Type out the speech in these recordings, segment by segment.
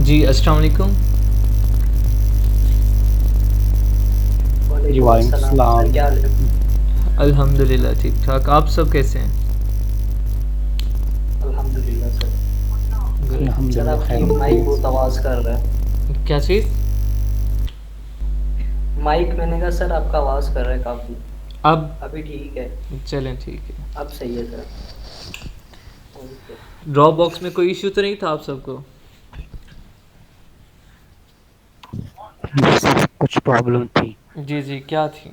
जी अस्सलाम वालेकुम। जी वालेकुम वालेकुम अस्सलाम सर, सलाम। क्या हाल है? अल्हम्दुलिल्लाह ठीक ठाक, आप सब कैसे हैं? अल्हम्दुलिल्लाह सर। गुड। सर अल्हम्दुलिल्लाह आपकी खैर माइक होती बहुत आवाज़ कर रहा है। क्या चीज़? माइक मैंने कहा सर आपका आवाज़ कर रहा है काफ़ी। अब अभी ठीक है। चलें ठीक है। अब सही है सर। ओके। ड्रॉप बॉक्स में कोई इशू तो नहीं था आप सबको? है। सर कुछ प्रॉब्लम थी। जी जी, क्या थी?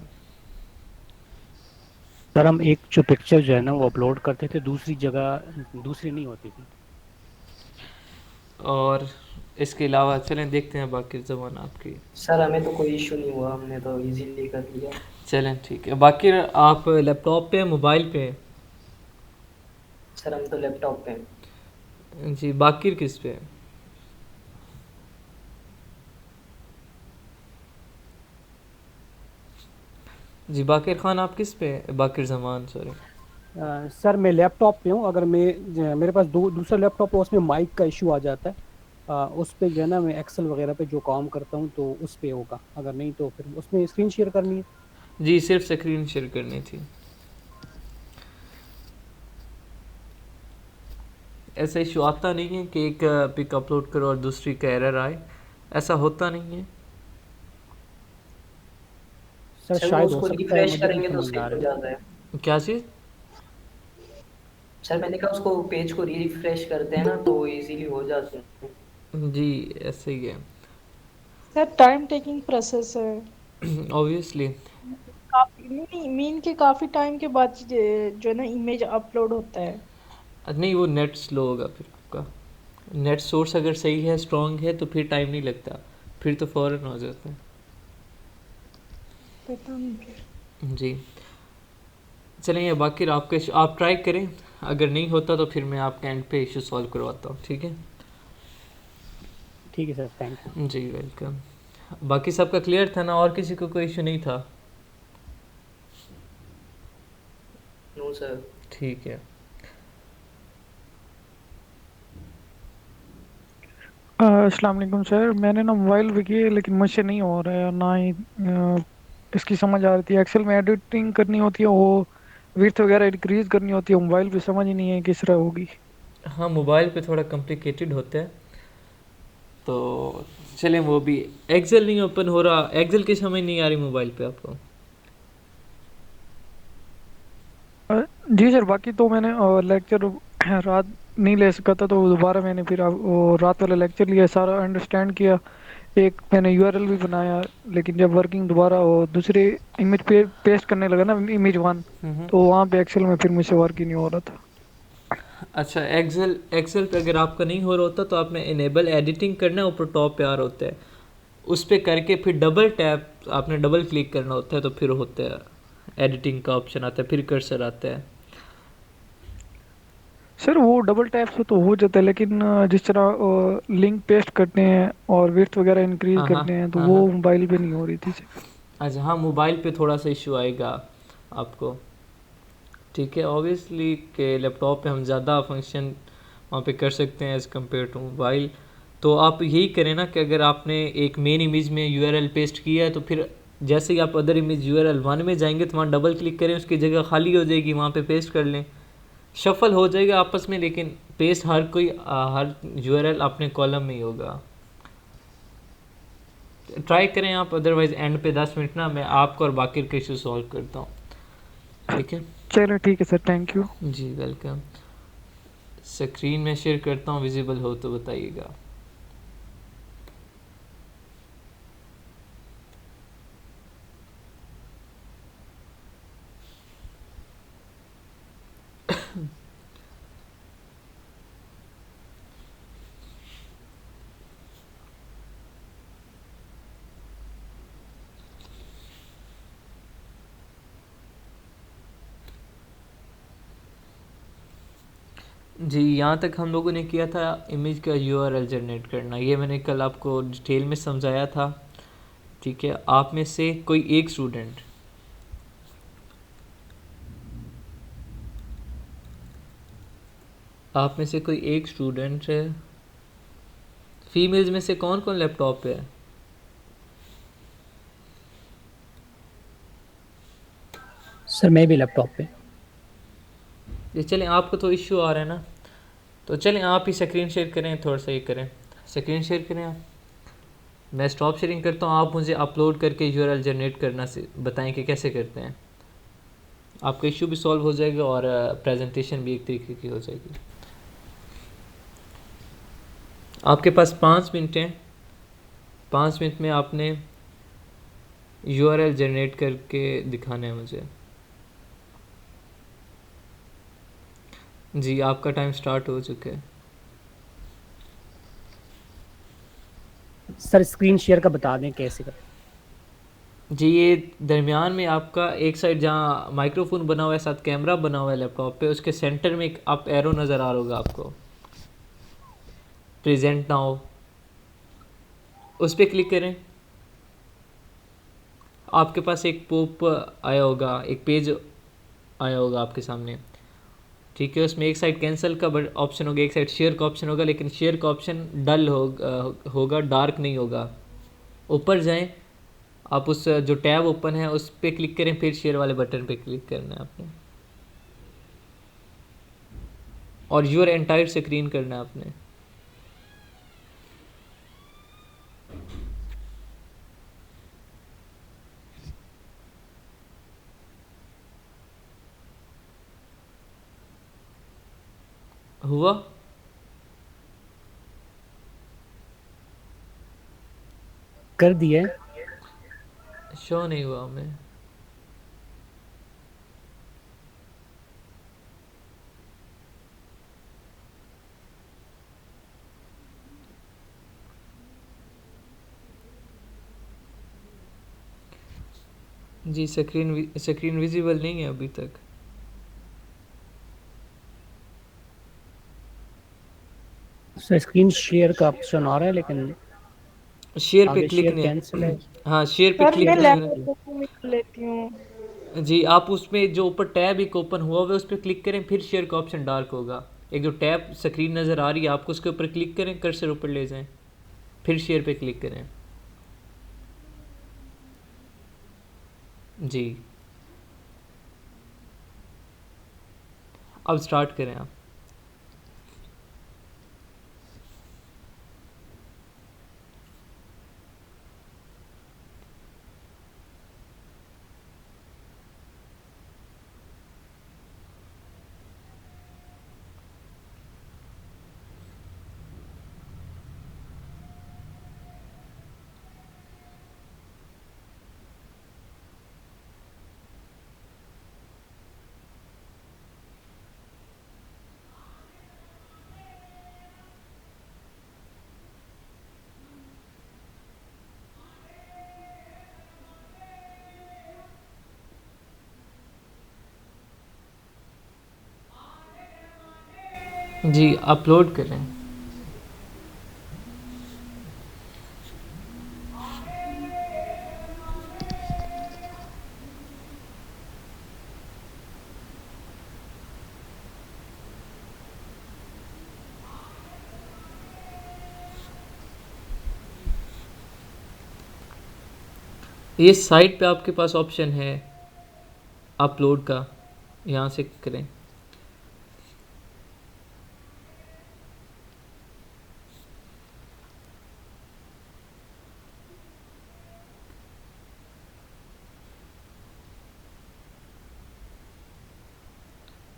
सर हम एक जो पिक्चर जो है ना वो अपलोड करते थे दूसरी जगह, दूसरी नहीं होती थी। और इसके अलावा चलें देखते हैं बाकी ज़बान आपकी। सर हमें तो कोई इशू नहीं हुआ, हमने तो इजीली कर लिया। चलें ठीक है। बाकी आप लैपटॉप पे हैं, मोबाइल पे हैं? सर हम तो लैपटॉप पे हैं। जी, बाकी किस पे है? जी बाकिर ख़ान आप किस पे हैं? बाकिर ज़मान सॉरी। सर मैं लैपटॉप पे हूँ। अगर मेरे पास दूसरा लैपटॉप है उसमें माइक का इशू आ जाता है। उस पे जो है ना मैं एक्सेल वगैरह पे जो काम करता हूँ तो उस पे होगा, अगर नहीं तो फिर उसमें स्क्रीन शेयर करनी है। जी सिर्फ स्क्रीन शेयर करनी थी। ऐसा इशू आता नहीं है कि एक पिक अपलोड करो और दूसरी का एरर आए, ऐसा होता नहीं है। सर सर वो शायद हो उसको सकता है, रिफ्रेश मुझे नहीं करेंगे तो समझ में आ सही हो रहा है। जाता है। क्या चीज़? सर मैंने कहा उसको पेज को री रिफ्रेश करते हैं ना तो इजीली हो जाते हैं। जी ऐसे ही है। सर टाइम टेकिंग प्रोसेस है। ऑब्वियसली। काफी नहीं, मीन के काफी टाइम के बाद जो है ना इमेज अपलोड होता है। नहीं वो नेट स्लो होगा फिर आपका। नेट सोर्स अगर सही है, स्ट्रांग है, तो फिर टाइम नहीं लगता, फिर तो फ़ौरन हो जाता है। पता नहीं फिर। जी चलिए, बाकी आपके आप ट्राई करें, अगर नहीं होता तो फिर मैं आपके एंड पे इशू सॉल्व करवाता हूँ, ठीक है? ठीक है सर, थैंक यू। जी वेलकम। बाकी सबका क्लियर था ना? और किसी को कोई इशू नहीं था? No sir. ठीक है। अस्सलाम वालेकुम सर। मैंने ना मोबाइल पे की है लेकिन मुझसे नहीं हो रहा है, और ना ही इसकी समझ आ रही थी। एक्सेल में एडिटिंग करनी होती है, वो विड्थ वगैरह इंक्रीज करनी होती है, मोबाइल पे समझ ही नहीं है किस तरह होगी। हाँ मोबाइल पे थोड़ा कॉम्प्लिकेटेड होता है, तो चलें वो भी। एक्सेल नहीं ओपन हो रहा? एक्सेल की समझ नहीं आ रही मोबाइल पे आपको? अ, जी सर, बाकी तो मैंने लेक्चर रात नहीं ले सका था, तो दोबारा मैंने फिर वो रात वाला लेक्चर लिया, सारा अंडरस्टैंड किया। एक मैंने यूआरएल भी बनाया, लेकिन जब वर्किंग दोबारा वो दूसरे इमेज पे पेस्ट करने लगा ना, इमेज वन, हम्म। तो वहाँ पे एक्सेल में फिर मुझसे वर्क ही नहीं हो रहा था। अच्छा, एक्सेल एक्सेल पे अगर आपका नहीं हो रहा होता तो आपने इनेबल एडिटिंग करना है, ऊपर टॉप पे आ रहा होता है, उस पर करके फिर डबल टैप आपने डबल क्लिक करना होता है, तो फिर होता है एडिटिंग का ऑप्शन आता है, फिर कर्सर आता है। सर वो डबल टैप से तो हो जाता है, लेकिन जिस तरह लिंक पेस्ट करते हैं और विड्थ वगैरह इंक्रीज हाँ हाँ करते हैं, तो हाँ हाँ। वो मोबाइल पे नहीं हो रही थी सर। अच्छा हाँ, मोबाइल पे थोड़ा सा इशू आएगा आपको, ठीक है। ऑब्वियसली के लैपटॉप पे हम ज़्यादा फंक्शन वहाँ पे कर सकते हैं एज़ कम्पेयर टू मोबाइल। तो आप यही करें ना कि अगर आपने एक मेन इमेज में यूआरएल पेस्ट किया है, तो फिर जैसे ही आप अदर इमेज यूआरएल वन में जाएंगे तो वहाँ डबल क्लिक करें, उसकी जगह खाली हो जाएगी, वहाँ पे पेस्ट कर लें, शफल हो जाएगा आपस में, लेकिन पेस्ट हर कोई हर यूआरएल अपने कॉलम में ही होगा। ट्राई करें आप, अदरवाइज़ एंड पे 10 मिनट ना मैं आपको और बाकी के इशू सॉल्व करता हूँ, ठीक है? चलो ठीक है सर, थैंक यू। जी वेलकम। स्क्रीन में शेयर करता हूँ, विजिबल हो तो बताइएगा। जी यहाँ तक हम लोगों ने किया था इमेज का यूआरएल जनरेट करना, ये मैंने कल आपको डिटेल में समझाया था, ठीक है? आप में से कोई एक स्टूडेंट आप में से कोई एक स्टूडेंट है, फीमेल्स में से कौन कौन लैपटॉप पे है? सर मैं भी लैपटॉप पे। ये चलें, आपको तो इश्यू आ रहा है ना, तो चलें आप ही स्क्रीन शेयर करें, थोड़ा सा ये करें, स्क्रीन शेयर करें आप। मैं स्टॉप शेयरिंग करता हूँ, आप मुझे अपलोड करके यूआरएल जनरेट करना से बताएं कि कैसे करते हैं। आपका इशू भी सॉल्व हो जाएगा और प्रेजेंटेशन भी एक तरीके की हो जाएगी। आपके पास 5 मिनट हैं, 5 मिनट में आपने यूआरएल जनरेट करके दिखाना है मुझे। जी आपका टाइम स्टार्ट हो चुका है। सर स्क्रीन शेयर का बता दें कैसे करें। जी ये दरमियान में आपका एक साइड जहाँ माइक्रोफोन बना हुआ है, साथ कैमरा बना हुआ है लैपटॉप पे, उसके सेंटर में एक आप एरो नज़र आ रहा होगा आपको, प्रेजेंट नाउ, उस पर क्लिक करें। आपके पास एक पॉप आया होगा, एक पेज आया होगा आपके सामने, ठीक है। उसमें एक साइड कैंसिल का ऑप्शन होगा, एक साइड शेयर का ऑप्शन होगा, लेकिन शेयर का ऑप्शन डल होगा, डार्क नहीं होगा। ऊपर जाएं, आप उस जो टैब ओपन है उस पर क्लिक करें, फिर शेयर वाले बटन पे क्लिक करना है आपने, और यूर एंटायर स्क्रीन करना है आपने। हुआ? कर दिए। शो नहीं हुआ हमें। जी स्क्रीन विजिबल नहीं है अभी तक। सर स्क्रीन शेयर का ऑप्शन आ रहा है लेकिन शेयर पे आगे क्लिक शेयर नहीं, कैंसिल है। हाँ शेयर पे सर क्लिक मैं नहीं लैपटॉप होना। ओपन कर लेती हूँ। जी आप उसमें जो ऊपर टैब एक ओपन हुआ हुआ है उस पर क्लिक करें, फिर शेयर का ऑप्शन डार्क होगा। एक जो टैब स्क्रीन नज़र आ रही है आपको, उसके ऊपर क्लिक करें, कर्सर ऊपर ले जाएं, फिर शेयर पे क्लिक करें। जी अब स्टार्ट करें आप। जी अपलोड करें। ये साइट पे आपके पास ऑप्शन है अपलोड का, यहाँ से करें।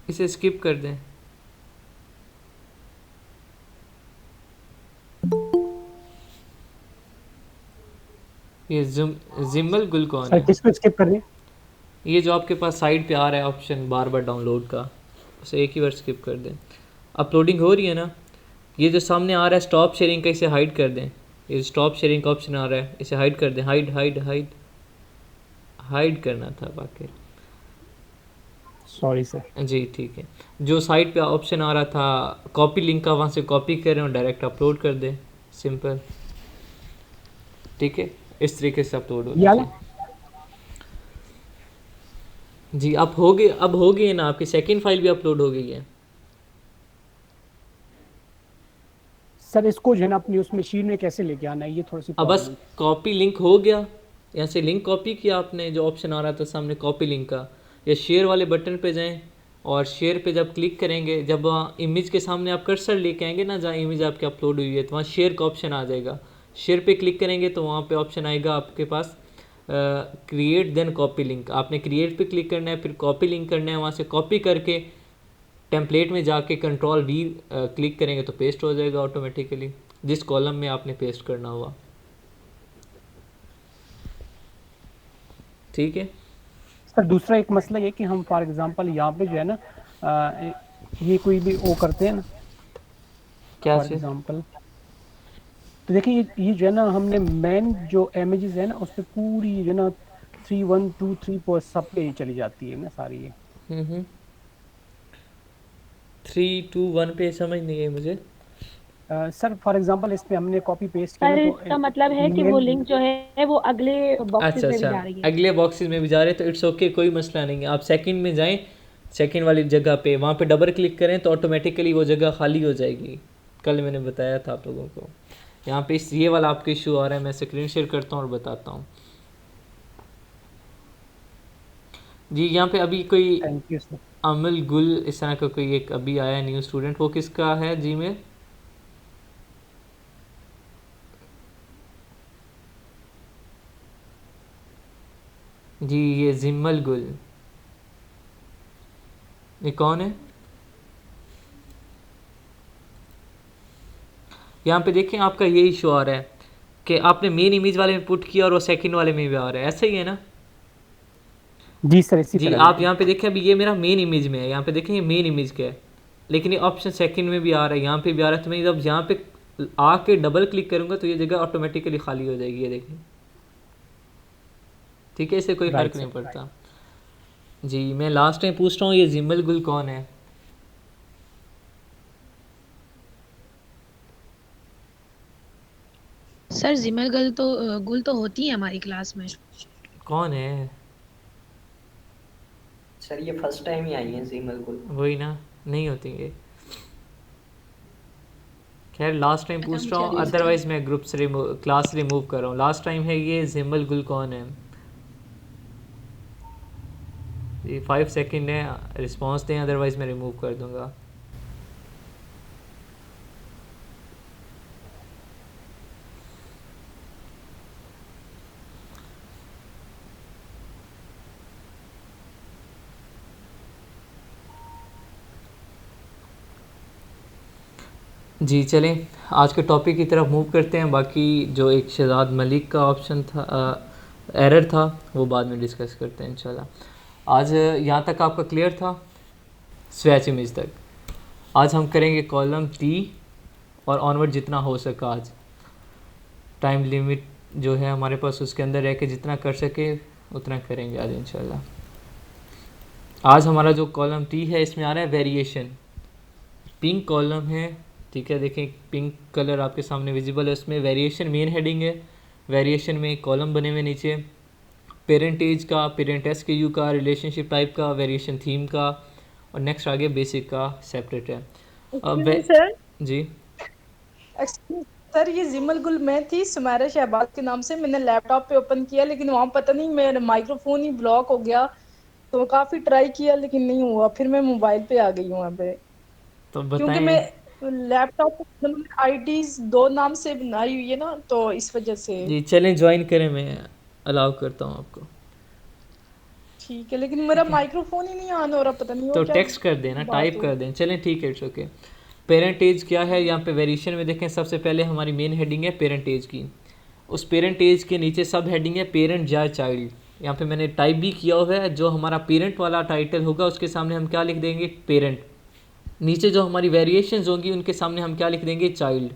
इसे स्किप कर दें। ये जिम्मल गुल कौन सर है? किसको स्किप कर दें? ये जो आपके पास साइड पे आ रहा है ऑप्शन बार बार डाउनलोड का, उसे एक ही बार स्किप कर दें। अपलोडिंग हो रही है ना, ये जो सामने आ रहा है स्टॉप शेयरिंग का, इसे हाइड कर दें। ये स्टॉप शेयरिंग का ऑप्शन आ रहा है, इसे हाइड कर दें। हाइड हाइड हाइड हाइड करना था बाकी। Sorry sir. जी ठीक है। जो साइड पे ऑप्शन आ रहा था कॉपी लिंक का, वहाँ से कॉपी करें और डायरेक्ट अपलोड कर दें, सिंपल। ठीक है, इस तरीके से अपलोड होना ये चाहिए। जी अब हो गए ना, आपकी सेकंड फाइल भी अपलोड हो गई है। सर इसको जो है ना अपनी उस मशीन में कैसे लेके आना है, ये थोड़ी सी अब बस प्रॉब्लम है। कॉपी लिंक हो गया, यहाँ से लिंक कॉपी किया आपने, जो ऑप्शन आ रहा था सामने कॉपी लिंक का, या शेयर वाले बटन पे जाएं और शेयर पे जब क्लिक करेंगे, जब इमेज के सामने आप कर्सर लेके आएंगे ना जहाँ इमेज आपकी अपलोड हुई है, तो वहाँ शेयर का ऑप्शन आ जाएगा। शेयर पे क्लिक करेंगे तो वहाँ पे ऑप्शन आएगा आपके पास क्रिएट देन कॉपी लिंक। आपने क्रिएट पे क्लिक करना है, फिर कॉपी लिंक करना है, वहाँ से कॉपी करके टेम्पलेट में जाके कंट्रोल वी क्लिक करेंगे तो पेस्ट हो जाएगा ऑटोमेटिकली जिस कॉलम में आपने पेस्ट करना हुआ। ठीक है। सर दूसरा एक मसला ये कि हम फॉर एग्जांपल यहाँ पे जो है ना ये कोई भी वो करते हैं ना क्या फॉर चीज़? एग्जांपल, तो देखिए ये जो है ना हमने मेन जो इमेजेस है ना उस पे पूरी जो है ना 3 1 2 3 4 सब पे चली जाती है ना सारी ये। 3 2 1 पे समझ नहीं है मुझे। सर फॉर एग्जांपल इस पे हमने कॉपी पेस्ट किया सर ना इसका मतलब है कि वो लिंक जो है वो अगले बॉक्सेस अच्छा में भी अच्छा, जा रही है। अगले बॉक्सेस में भी जा रहे हैं तो इट्स ओके, कोई मसला नहीं है। आप सेकंड में जाएं, सेकंड वाली जगह पे वहाँ पे डबल क्लिक करें तो ऑटोमेटिकली वो जगह खाली हो जाएगी। कल मैंने बताया था आप लोगों को। यहाँ पे इस ये वाला आपका इशू आ रहा है, मैं स्क्रीन शेयर करता हूँ और बताता हूँ जी। यहाँ पे अभी कोई थैंक यू सर। अमल गुल इस तरह का कोई एक अभी आया न्यू स्टूडेंट, वो किसका है जी में? जी ये जिम्मल गुल, ये कौन है? यहाँ पे देखें आपका ये इशू आ रहा है कि आपने मेन इमेज वाले में पुट किया और वो सेकंड वाले में भी आ रहा है, ऐसा ही है ना जी सर इसी जी? तरह आप यहाँ पे देखें अभी ये मेरा मेन इमेज में है, यहाँ पे देखें ये मेन इमेज का है, लेकिन ये ऑप्शन सेकंड में भी आ रहा है, यहाँ पे भी आ रहा है। तो मैं जब यहाँ पे आके डबल क्लिक करूँगा तो ये जगह ऑटोमेटिकली खाली हो जाएगी, ये देखें। ठीक है, इससे कोई Right, फ़र्क नहीं sir. पड़ता जी। मैं लास्ट टाइम पूछ रहा हूँ, ये जिम्मल गुल कौन है? सर जिमल गुल तो होती है हमारी क्लास में। कौन है? सर ये फर्स्ट टाइम ही आई है जिमल गुल। वही ना, नहीं होती ये। खैर लास्ट टाइम पूछ रहा हूँ, चलिए, अदरवाइज मैं ग्रुप से क्लास रिमूव कर रहा हूँ। लास्ट टाइम है ये जिम्मल गुल कौन है? ये 5 सेकंड है, रिस्पांस दें, अदरवाइज मैं रिमूव कर दूंगा। जी चलें आज के टॉपिक की तरफ मूव करते हैं। बाकी जो एक शहजाद मलिक का ऑप्शन था, एरर था, वो बाद में डिस्कस करते हैं इंशाल्लाह। आज यहाँ तक आपका क्लियर था, स्वेच इमेज तक। आज हम करेंगे कॉलम टी और ऑनवर्ड जितना हो सका। आज टाइम लिमिट जो है हमारे पास उसके अंदर रह के जितना कर सके उतना करेंगे आज इंशाल्लाह। आज हमारा जो कॉलम टी है इसमें आ रहा है वेरिएशन, पिंक कॉलम है। ठीक है, देखें पिंक कलर आपके सामने विजिबल है, उसमें वेरिएशन मेन हेडिंग है। वेरिएशन में कॉलम बने हुए नीचे, पेरेंट एज का, पेरेंट SKU का, रिलेशनशिप टाइप का, वेरिएशन थीम का, और नेक्स्ट आगे बेसिक का सेपरेट है। सर जी सर ये जिमल गुल मैं थी सुमेरा शहबाज के नाम से। मैंने लैपटॉप पे ओपन किया लेकिन वहाँ पता नहीं मेरा माइक्रोफोन ही ब्लॉक हो गया, तो काफी ट्राई किया लेकिन नहीं हुआ। फिर मैं मोबाइल पे आ गई हूँ वहाँ पे, तो क्योंकि बताएं। मैं लैपटॉप आईडीज 2 नाम से बनाई हुई है ना, तो इस वजह से। जी चलें ज्वाइन करें, मैं अलाउ करता हूँ आपको। ठीक है, लेकिन मेरा माइक्रोफोन ही नहीं ऑन हो रहा, पता नहीं तो वो क्या टेक्स्ट कर देना, बात टाइप हो। कर दें। चलें ठीक है, इट्स ओके। पेरेंट एज क्या है यहाँ पे वेरिएशन में देखें, सबसे पहले हमारी मेन हेडिंग है पेरेंट एज की। उस पेरेंट एज के नीचे सब हेडिंग है पेरेंट या चाइल्ड। यहाँ पे मैंने टाइप भी किया हुआ है, जो हमारा पेरेंट वाला टाइटल होगा उसके सामने हम क्या लिख देंगे, पेरेंट। नीचे जो हमारी वेरिएशंस होंगी उनके सामने हम क्या लिख देंगे, चाइल्ड।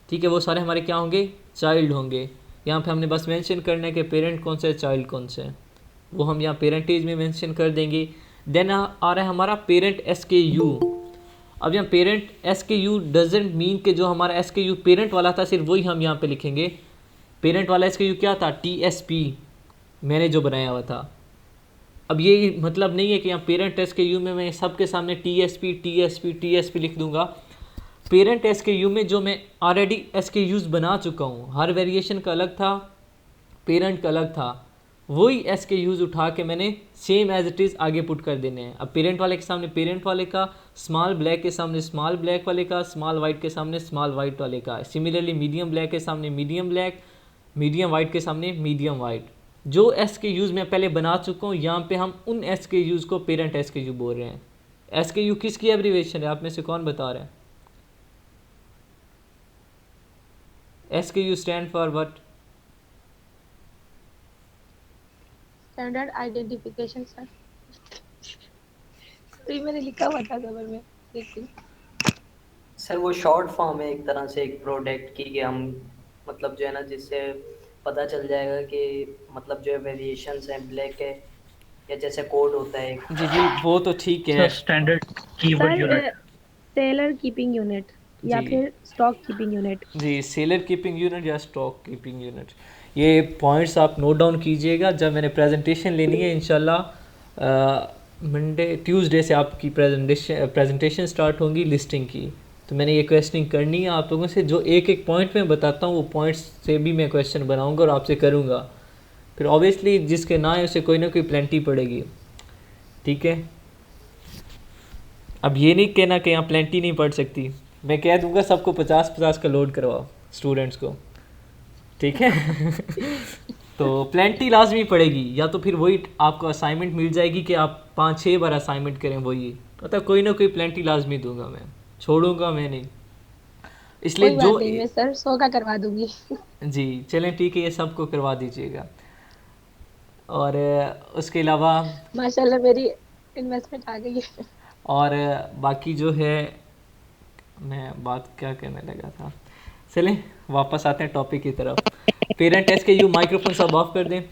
ठीक है, वो सारे हमारे क्या होंगे, चाइल्ड होंगे। यहाँ पे हमने बस मेंशन करना है कि पेरेंट कौन सा है, चाइल्ड कौन सा है, वो हम यहाँ पेरेंट एज में मेंशन कर देंगे। देन आ रहा है हमारा पेरेंट SKU। अब यहाँ पेरेंट SKU डजेंट मीन कि जो हमारा SKU पेरेंट वाला था सिर्फ वही हम यहाँ पे लिखेंगे। पेरेंट वाला SKU क्या था, TSP, मैंने जो बनाया हुआ था। अब ये मतलब नहीं है कि यहाँ पेरेंट SKU में मैं सबके सामने TSP TSP TSP लिख दूंगा। पेरेंट SKU में जो मैं ऑलरेडी SKUs बना चुका हूँ, हर वेरिएशन का अलग था, पेरेंट का अलग था, वही SKUs उठा के मैंने सेम एज इट इज़ आगे पुट कर देने हैं। अब पेरेंट वाले के सामने पेरेंट वाले का, स्मॉल ब्लैक के सामने स्मॉल ब्लैक वाले का, स्मॉल वाइट के सामने स्मॉल वाइट वाले का, सिमिलरली मीडियम ब्लैक के सामने मीडियम ब्लैक, मीडियम वाइट के सामने मीडियम वाइट। जो SKUs मैं पहले बना चुका हूँ, यहाँ पे हम उन SKUs को पेरेंट SKU बोल रहे हैं। SKU किसकी एब्रीवेशन है, आप में से कौन बता रहा है? SKU stand for what? Standard identification sir. तो ये मैंने लिखा हुआ था खबर में, देखती। सर वो शॉर्ट फॉर्म है एक तरह से एक प्रोडक्ट की, कि हम मतलब जो है ना, जिससे पता चल जाएगा कि मतलब जो है वेरिएशंस हैं, ब्लैक है, या जैसे कोड होता है एक। जी जी, वो तो ठीक है। Standard keyword unit. Seller keeping unit या जी। फिर स्टॉक कीपिंग यूनिट। जी, सेलर कीपिंग यूनिट या स्टॉक कीपिंग यूनिट, ये पॉइंट्स आप नोट डाउन कीजिएगा। जब मैंने प्रेजेंटेशन लेनी है इंशाल्लाह मंडे ट्यूसडे से आपकी प्रेजेंटेशन स्टार्ट होंगी लिस्टिंग की, तो मैंने ये क्वेश्चनिंग करनी है आप लोगों से। जो एक एक पॉइंट में बताता हूँ वो पॉइंट्स से भी मैं क्वेश्चन बनाऊँगा और आपसे करूँगा। फिर ऑब्वियसली जिसके ना है उसे कोई ना कोई प्लेंटी पड़ेगी, ठीक है। अब ये नहीं कहना कि यहाँ प्लेंटी नहीं पड़ सकती, मैं कह दूंगा सबको 50-50 का लोड करवाओ स्टूडेंट्स को, ठीक है। तो प्लेंटी लाजमी पड़ेगी, या तो फिर वही आपको असाइनमेंट मिल जाएगी कि आप 5-6 बार असाइनमेंट करें, वही मतलब कोई ना कोई प्लेंटी लाजमी दूंगा, मैं छोड़ूंगा मैं नहीं। इसलिए कोई जो बात नहीं, मैं सर 100 का करवा दूंगी। जी चलें ठीक है, ये सबको करवा दीजिएगा। और उसके अलावा माशाल्लाह मेरी इन्वेस्टमेंट आ गई है। और बाकी जो है, मैं बात क्या कहने लगा था, चलें वापस आते हैं टॉपिक की तरफ। पेरेंट SKU, माइक्रोफोन सब ऑफ कर दें।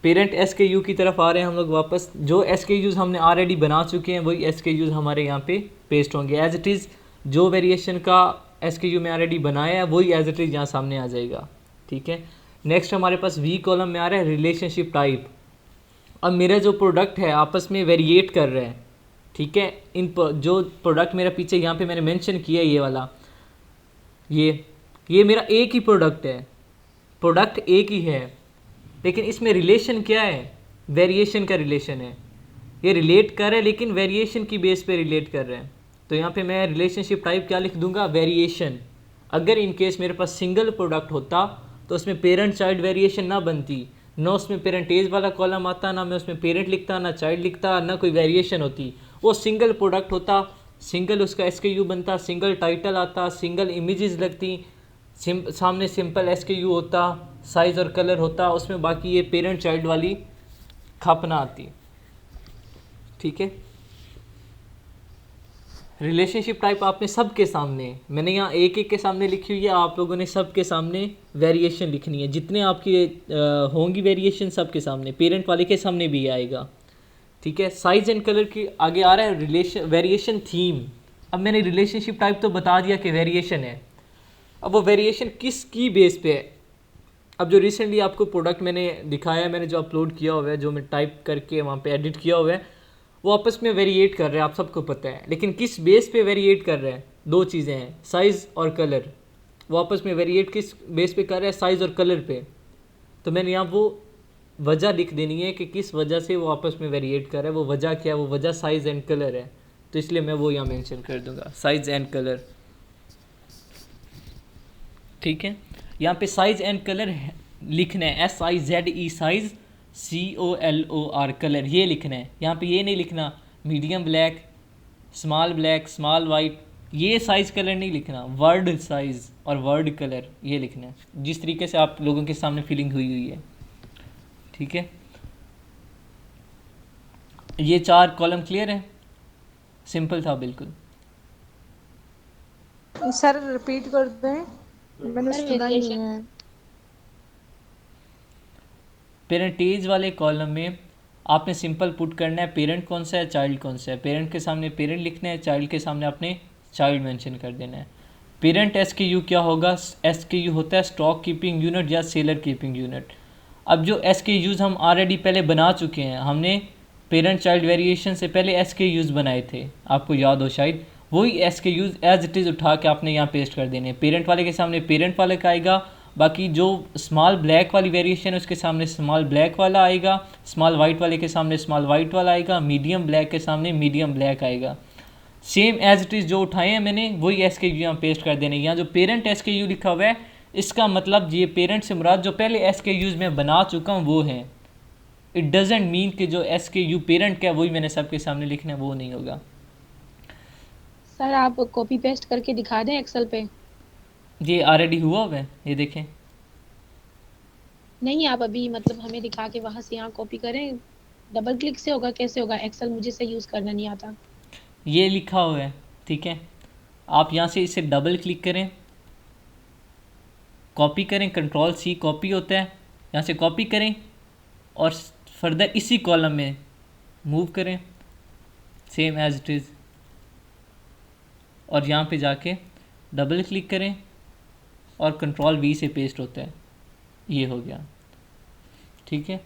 पेरेंट SKU की तरफ आ रहे हैं हम लोग वापस। जो SKUs हमने ऑलरेडी बना चुके हैं वही SKUs हमारे यहाँ पे पेस्ट होंगे एज इट इज़। जो वेरिएशन का SKU में ऑलरेडी बनाया है वही एज इट इज़ यहाँ सामने आ जाएगा, ठीक है। नेक्स्ट हमारे पास V कॉलम में आ रहा है रिलेशनशिप टाइप। अब मेरा जो प्रोडक्ट है आपस में वेरिएट कर रहे हैं, ठीक है। जो प्रोडक्ट मेरा पीछे यहाँ पे मैंने मेंशन किया है, ये वाला, ये मेरा एक ही प्रोडक्ट है, प्रोडक्ट एक ही है, लेकिन इसमें रिलेशन क्या है, वेरिएशन का रिलेशन है। ये रिलेट कर रहा है लेकिन वेरिएशन की बेस पे रिलेट कर रहे हैं। तो यहाँ पे मैं रिलेशनशिप टाइप क्या लिख दूंगा, वेरिएशन। अगर इन केस मेरे पास सिंगल प्रोडक्ट होता तो उसमें पेरेंट चाइल्ड वेरिएशन ना बनती, ना उसमें पेरेंटेज वाला कॉलम आता, ना मैं उसमें पेरेंट लिखता, ना चाइल्ड लिखता, ना कोई वेरिएशन होती। वो सिंगल प्रोडक्ट होता, सिंगल उसका SKU बनता, सिंगल टाइटल आता, सिंगल इमेजेस लगती, सामने सिंपल SKU होता, साइज़ और कलर होता, उसमें बाकी ये पेरेंट चाइल्ड वाली खप ना आती, ठीक है। रिलेशनशिप टाइप आपने सब के सामने, मैंने यहाँ एक एक के सामने लिखी हुई है, आप लोगों ने सब के सामने वेरिएशन लिखनी है। जितने आपकी होंगी वेरिएशन सब के सामने, पेरेंट वाले के सामने भी आएगा, ठीक है। साइज एंड कलर की आगे आ रहा है रिलेशन वेरिएशन थीम। अब मैंने रिलेशनशिप टाइप तो बता दिया कि वेरिएशन है, अब वो वेरिएशन किस की बेस पे है। अब जो रिसेंटली आपको प्रोडक्ट मैंने दिखाया है, मैंने जो अपलोड किया हुआ है, जो मैं टाइप करके वहाँ पे एडिट किया हुआ है, वो आपस में वेरिएट कर रहे हैं, आप सबको पता है। लेकिन किस बेस पे वेरिएट कर रहे हैं, दो चीज़ें हैं, साइज़ और कलर। वो आपस में वेरिएट किस बेस पे कर रहे हैं, साइज़ और कलर पे। तो मैंने यहाँ वो वजह लिख देनी है कि किस वजह से वो आपस में वेरिएट कर रहा है, वो वजह क्या है, वो वजह साइज़ एंड कलर है। तो इसलिए मैं वो यहाँ मेंशन कर दूंगा, साइज़ एंड कलर, ठीक है। यहाँ पे साइज़ एंड कलर लिखना है, SIZE साइज़, COLOR कलर, ये लिखना है। यहाँ पे ये नहीं लिखना मीडियम ब्लैक, स्मॉल वाइट, ये साइज़ कलर नहीं लिखना, वर्ड साइज़ और वर्ड कलर ये लिखना है, जिस तरीके से आप लोगों के सामने फीलिंग हुई है, ठीक है। ये 4 कॉलम क्लियर है, सिंपल था बिल्कुल। सर रिपीट कर दें, मैंने सर सुना ही नहीं वेरिएशन है। पेरेंटेज वाले कॉलम में आपने सिंपल पुट करना है पेरेंट कौन सा है, चाइल्ड कौन सा है। पेरेंट के सामने पेरेंट लिखना है, चाइल्ड के सामने आपने चाइल्ड मेंशन कर देना है। पेरेंट SKU क्या होगा, SKU होता है स्टॉक कीपिंग यूनिट या सेलर कीपिंग यूनिट। अब जो SKUs हम ऑलरेडी पहले बना चुके हैं, हमने पेरेंट चाइल्ड वेरिएशन से पहले SKUs बनाए थे, आपको याद हो शायद, वही SKUs एज इट इज़ उठा के आपने यहाँ पेस्ट कर देने। पेरेंट वाले के सामने पेरेंट वाले का आएगा, बाकी जो स्मॉल ब्लैक वाली वेरिएशन है उसके सामने स्मॉल ब्लैक वाला आएगा, स्मॉल वाइट वाले के सामने स्मॉल वाइट वाला आएगा, मीडियम ब्लैक के सामने मीडियम ब्लैक आएगा। सेम एज इट इज़ जो उठाए हैं मैंने वही SKU यहाँ पेस्ट कर देने। यहाँ जो पेरेंट SKU लिखा हुआ है इसका मतलब ये पेरेंट से मुराद जो पहले SKUs में बना चुका हूँ वो हैं। इट डजेंट मीन कि जो SKU पेरेंट का है वही मैंने सबके सामने लिखना है, वो नहीं होगा। सर आप कॉपी पेस्ट करके दिखा दें एक्सेल पे। ये ऑलरेडी हुआ हुआ है, ये देखें। नहीं आप अभी मतलब हमें दिखा के वहां से यहाँ कॉपी करें, डबल क्लिक से होगा, कैसे होगा? एक्सेल मुझे से यूज करना नहीं आता। ये लिखा हुआ है, ठीक है। आप यहाँ से इसे डबल क्लिक करें, कॉपी करें, Ctrl+C कॉपी होता है, यहाँ से कॉपी करें और फर्दर इसी कॉलम में मूव करें सेम एज इट इज़, और यहाँ पे जाके डबल क्लिक करें और Ctrl+V से पेस्ट होता है। ये हो गया, ठीक है।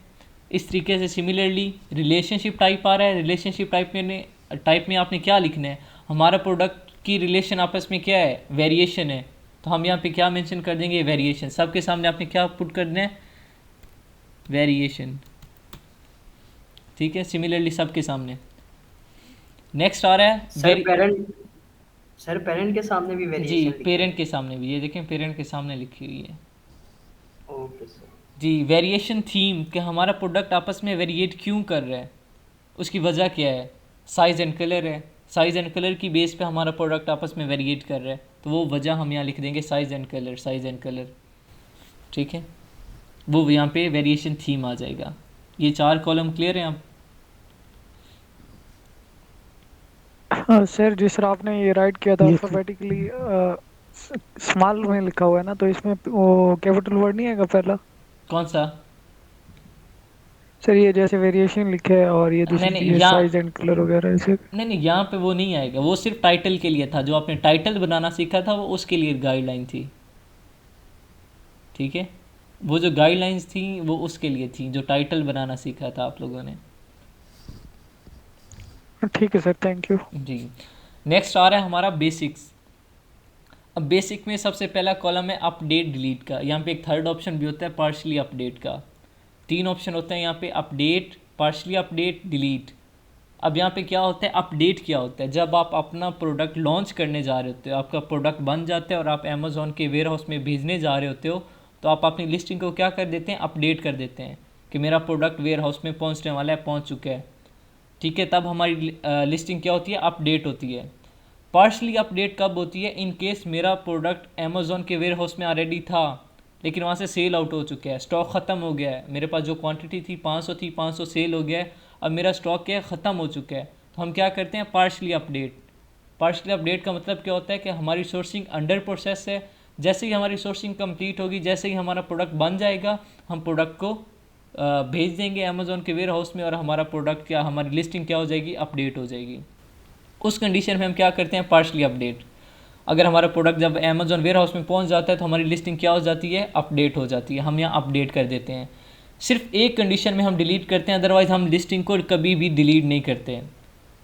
इस तरीके से सिमिलरली रिलेशनशिप टाइप आ रहा है। रिलेशनशिप टाइप में आपने क्या लिखना है, हमारा प्रोडक्ट की रिलेशन आपस में क्या है, वेरिएशन है, तो हम यहाँ पे क्या मेंशन कर देंगे, वेरिएशन। सबके सामने आपने क्या पुट करना है, वेरिएशन, ठीक है। सिमिलरली सबके सामने। नेक्स्ट आ रहा है सर पेरेंट के सामने भी जी, वेरिएशन पेरेंट के सामने भी, ये देखें पेरेंट के सामने लिखी हुई है। Okay sir. जी, वेरिएशन थीम कि हमारा प्रोडक्ट आपस में वेरिएट क्यों कर रहा है, उसकी वजह क्या है, साइज़ एंड कलर है। साइज़ एंड कलर की बेस पे हमारा प्रोडक्ट आपस में वेरिएट कर रहा है, तो वो वजह हम यहाँ लिख देंगे size and colour, size and colour, ठीक है। वो यहाँ पे वेरिएशन थीम आ जाएगा। ये 4 कॉलम क्लियर हैं आप? हाँ सर, जिस तरह आपने ये राइट किया था अल्फाबेटिकली स्मॉल में लिखा हुआ है ना, तो इसमें वो कैपिटल वर्ड नहीं आएगा पहला? कौन सा सर ये जैसे वेरिएशन लिखे है और ये दूसरी नहीं, चीज़ साइज एंड कलर वगैरह ऐसे। नहीं, यहाँ पे वो नहीं आएगा, वो सिर्फ टाइटल के लिए था। जो आपने टाइटल बनाना सीखा था वो उसके लिए गाइडलाइन थी, ठीक है। वो जो गाइडलाइंस थी वो उसके लिए थी, जो टाइटल बनाना सीखा था आप लोगों ने। ठीक है सर, थैंक यू। जी, नेक्स्ट आ रहा है हमारा बेसिक्स। अब बेसिक में सबसे पहला कॉलम है अपडेट डिलीट का। यहाँ पे एक थर्ड ऑप्शन भी होता है पार्शली अपडेट का। 3 ऑप्शन होते हैं यहाँ पे, अपडेट, पार्शली अपडेट, डिलीट। अब यहाँ पे क्या होता है, अपडेट क्या होता है, जब आप अपना प्रोडक्ट लॉन्च करने जा रहे होते हो, आपका प्रोडक्ट बन जाता है और आप अमेज़ॉन के वेयर हाउस में भेजने जा रहे होते हो, तो आप अपनी लिस्टिंग को क्या कर देते हैं, अपडेट कर देते हैं कि मेरा प्रोडक्ट वेयर हाउस में पहुँचने वाला है, पहुँच चुका है, ठीक है। तब हमारी लिस्टिंग क्या होती है, अपडेट होती है। पार्शली अपडेट कब होती है, इन केस मेरा प्रोडक्ट अमेज़ॉन के वेयर हाउस में ऑलरेडी था लेकिन वहाँ से सेल आउट हो चुका है, स्टॉक ख़त्म हो गया है, मेरे पास जो क्वांटिटी थी 500 थी, 500 सेल हो गया है, अब मेरा स्टॉक क्या है, ख़त्म हो चुका है, तो हम क्या करते हैं, पार्शली अपडेट। पार्शली अपडेट का मतलब क्या होता है कि हमारी सोर्सिंग अंडर प्रोसेस है, जैसे ही हमारी सोर्सिंग कंप्लीट होगी, जैसे ही हमारा प्रोडक्ट बन जाएगा, हम प्रोडक्ट को भेज देंगे अमेज़ॉन के वेयर हाउस में और हमारा प्रोडक्ट क्या, हमारी लिस्टिंग क्या हो जाएगी, अपडेट हो जाएगी। उस कंडीशन में हम क्या करते हैं, पार्शली अपडेट। अगर हमारा प्रोडक्ट जब अमेज़ॉन वेयर हाउस में पहुंच जाता है तो हमारी लिस्टिंग क्या हो जाती है, अपडेट हो जाती है, हम यहाँ अपडेट कर देते हैं। सिर्फ एक कंडीशन में हम डिलीट करते हैं, अदरवाइज़ हम लिस्टिंग को कभी भी डिलीट नहीं करते हैं।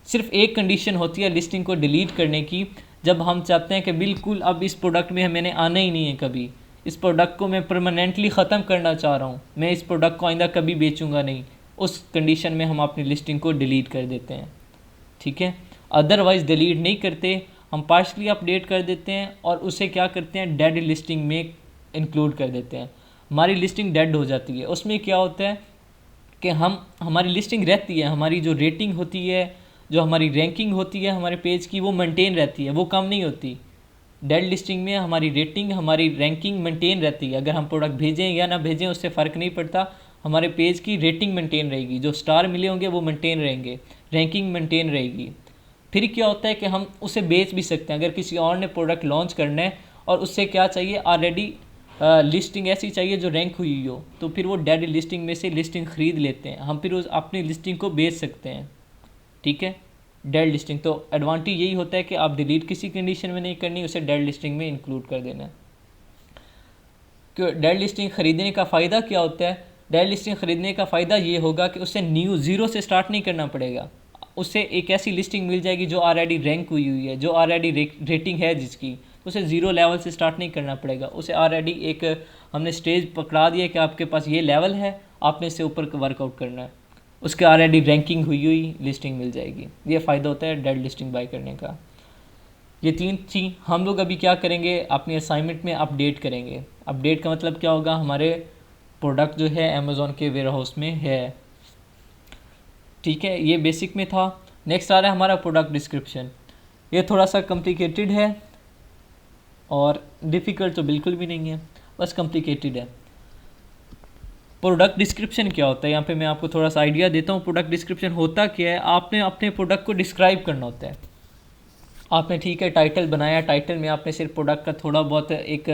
सिर्फ एक कंडीशन होती है लिस्टिंग को डिलीट करने की, जब हम चाहते हैं कि बिल्कुल अब इस प्रोडक्ट में मैंने आना ही नहीं है कभी, इस प्रोडक्ट को मैं परमानेंटली ख़त्म करना चाह रहा हूँ, मैं इस प्रोडक्ट को आइंदा कभी बेचूंगा नहीं, उस कंडीशन में हम अपनी लिस्टिंग को डिलीट कर देते हैं, ठीक है। अदरवाइज़ डिलीट नहीं करते, हम पार्शली अपडेट कर देते हैं और उसे क्या करते हैं, डेड लिस्टिंग में इंक्लूड कर देते हैं। हमारी लिस्टिंग डेड हो जाती है। उसमें क्या होता है कि हमारी लिस्टिंग रहती है, हमारी जो रेटिंग होती है, जो हमारी रैंकिंग होती है हमारे पेज की, वो मेंटेन रहती है, वो कम नहीं होती। डेड लिस्टिंग में हमारी रेटिंग, हमारी रैंकिंग मेंटेन रहती है। अगर हम प्रोडक्ट भेजें या ना भेजें उससे फ़र्क नहीं पड़ता, हमारे पेज की रेटिंग मेंटेन रहेगी, जो स्टार मिले होंगे वो मेंटेन रहेंगे, रैंकिंग मेंटेन रहेगी। फिर क्या होता है कि हम उसे बेच भी सकते हैं। अगर किसी और ने प्रोडक्ट लॉन्च करना है और उससे क्या चाहिए, ऑलरेडी लिस्टिंग ऐसी चाहिए जो रैंक हुई हो, तो फिर वो डेड लिस्टिंग में से लिस्टिंग ख़रीद लेते हैं, हम फिर उस अपनी लिस्टिंग को बेच सकते हैं, ठीक है। डेड लिस्टिंग तो एडवांटेज यही होता है कि आप डिलीट किसी कंडीशन में नहीं करनी, उसे डेड लिस्टिंग में इंक्लूड कर देना है। क्यों डेड लिस्टिंग ख़रीदने का फ़ायदा क्या होता है, डेड लिस्टिंग ख़रीदने का फ़ायदा ये होगा कि उसे न्यू ज़ीरो से स्टार्ट नहीं करना पड़ेगा। उसे एक ऐसी लिस्टिंग मिल जाएगी जो ऑलरेडी रैंक हुई हुई है, जो ऑलरेडी रेटिंग है जिसकी, तो उसे ज़ीरो लेवल से स्टार्ट नहीं करना पड़ेगा। उसे ऑलरेडी एक हमने स्टेज पकड़ा दिया कि आपके पास ये लेवल है, आपने इससे ऊपर वर्कआउट करना है, उसके ऑलरेडी रैंकिंग हुई हुई लिस्टिंग मिल जाएगी। ये फ़ायदा होता है डेड लिस्टिंग बाय करने का। ये 3 चीज़ हम लोग अभी क्या करेंगे, अपनी असाइनमेंट में अपडेट करेंगे। अपडेट का मतलब क्या होगा, हमारे प्रोडक्ट जो है अमेज़ॉन के वेयर हाउस में है, ठीक है। ये बेसिक में था। नेक्स्ट आ रहा है हमारा प्रोडक्ट डिस्क्रिप्शन। ये थोड़ा सा कॉम्प्लिकेटेड है और डिफ़िकल्ट तो बिल्कुल भी नहीं है, बस कॉम्प्लिकेटेड है। प्रोडक्ट डिस्क्रिप्शन क्या होता है, यहाँ पे मैं आपको थोड़ा सा आइडिया देता हूँ। प्रोडक्ट डिस्क्रिप्शन होता क्या है, आपने अपने प्रोडक्ट को डिस्क्राइब करना होता है। आपने ठीक है टाइटल बनाया, टाइटल में आपने सिर्फ प्रोडक्ट का थोड़ा बहुत एक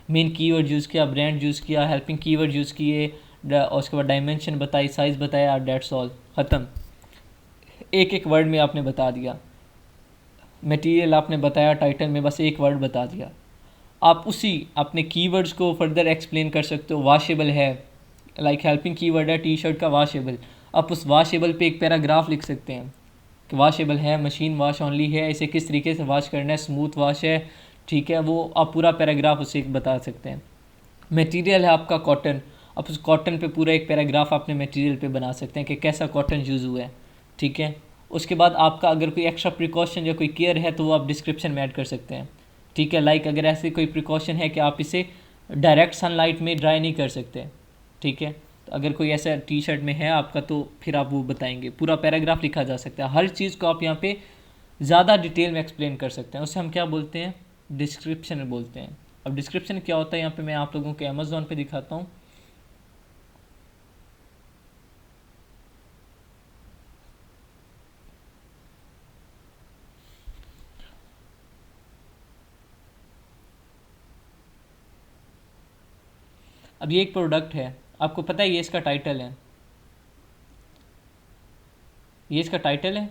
मेन कीवर्ड यूज़ किया, ब्रांड यूज़ किया, हेल्पिंग कीवर्ड यूज़ किए, और उसके बाद डायमेंशन बताई, साइज़ बताया, डेट्स ऑल, ख़त्म। एक एक वर्ड में आपने बता दिया। मटेरियल आपने बताया टाइटल में, बस एक वर्ड बता दिया। आप उसी अपने कीवर्ड्स को फर्दर एक्सप्लेन कर सकते हो। वॉशेबल है, लाइक हेल्पिंग कीवर्ड है टी शर्ट का वॉशेबल, आप उस वॉशेबल पे एक पैराग्राफ लिख सकते हैं कि वॉशेबल है, मशीन वॉश ओनली है, इसे किस तरीके से वॉश करना है, स्मूथ वॉश है, ठीक है। वो आप पूरा पैराग्राफ उसे बता सकते हैं। मटेरियल है आपका कॉटन, आप उस कॉटन पे पूरा एक पैराग्राफ अपने मटेरियल पे बना सकते हैं कि कैसा कॉटन यूज़ हुआ है, ठीक है। उसके बाद आपका अगर कोई एक्स्ट्रा प्रिकॉशन या कोई केयर है तो वो आप डिस्क्रिप्शन में ऐड कर सकते हैं, ठीक है। लाइक अगर ऐसे कोई प्रिकॉशन है कि आप इसे डायरेक्ट सनलाइट में ड्राई नहीं कर सकते, ठीक है, तो अगर कोई ऐसा टी शर्ट में है आपका तो फिर आप वो बताएंगे। पूरा पैराग्राफ लिखा जा सकता है, हर चीज़ को आप यहाँ पे ज़्यादा डिटेल में एक्सप्लेन कर सकते हैं। उसे हम क्या बोलते हैं, डिस्क्रिप्शन बोलते हैं। अब डिस्क्रिप्शन क्या होता है, यहाँ पे मैं आप लोगों को अमेज़ॉन पे दिखाता हूँ। अब ये एक प्रोडक्ट है, आपको पता है ये इसका टाइटल है, ये इसका टाइटल है।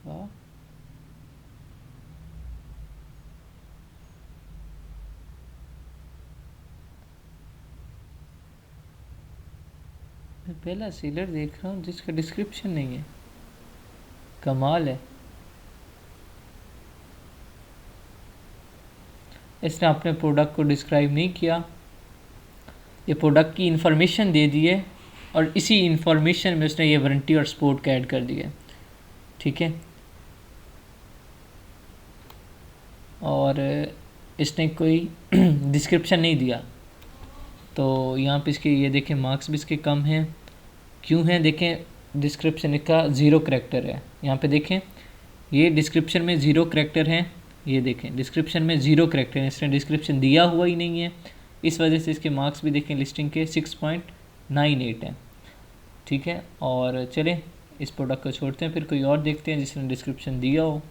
वाह, मैं पहला सेलर देख रहा हूँ जिसका डिस्क्रिप्शन नहीं है, कमाल है। इसने अपने प्रोडक्ट को डिस्क्राइब नहीं किया, ये प्रोडक्ट की इंफॉर्मेशन दे दी है और इसी इंफॉर्मेशन में उसने ये वारंटी और सपोर्ट का ऐड कर दिया, ठीक है। और इसने कोई डिस्क्रिप्शन नहीं दिया, तो यहाँ पे इसके ये देखें मार्क्स भी इसके कम हैं। क्यों हैं, देखें डिस्क्रिप्शन का 0 करैक्टर है। यहाँ पे देखें ये डिस्क्रिप्शन में 0 करैक्टर हैं, ये देखें डिस्क्रिप्शन में 0 करैक्टर है, इसने डिस्क्रिप्शन दिया हुआ ही नहीं है। इस वजह से इसके मार्क्स भी देखें लिस्टिंग के 6.98 हैं, ठीक है। और चलें इस प्रोडक्ट को छोड़ते हैं, फिर कोई और देखते हैं जिसने डिस्क्रिप्शन दिया हो।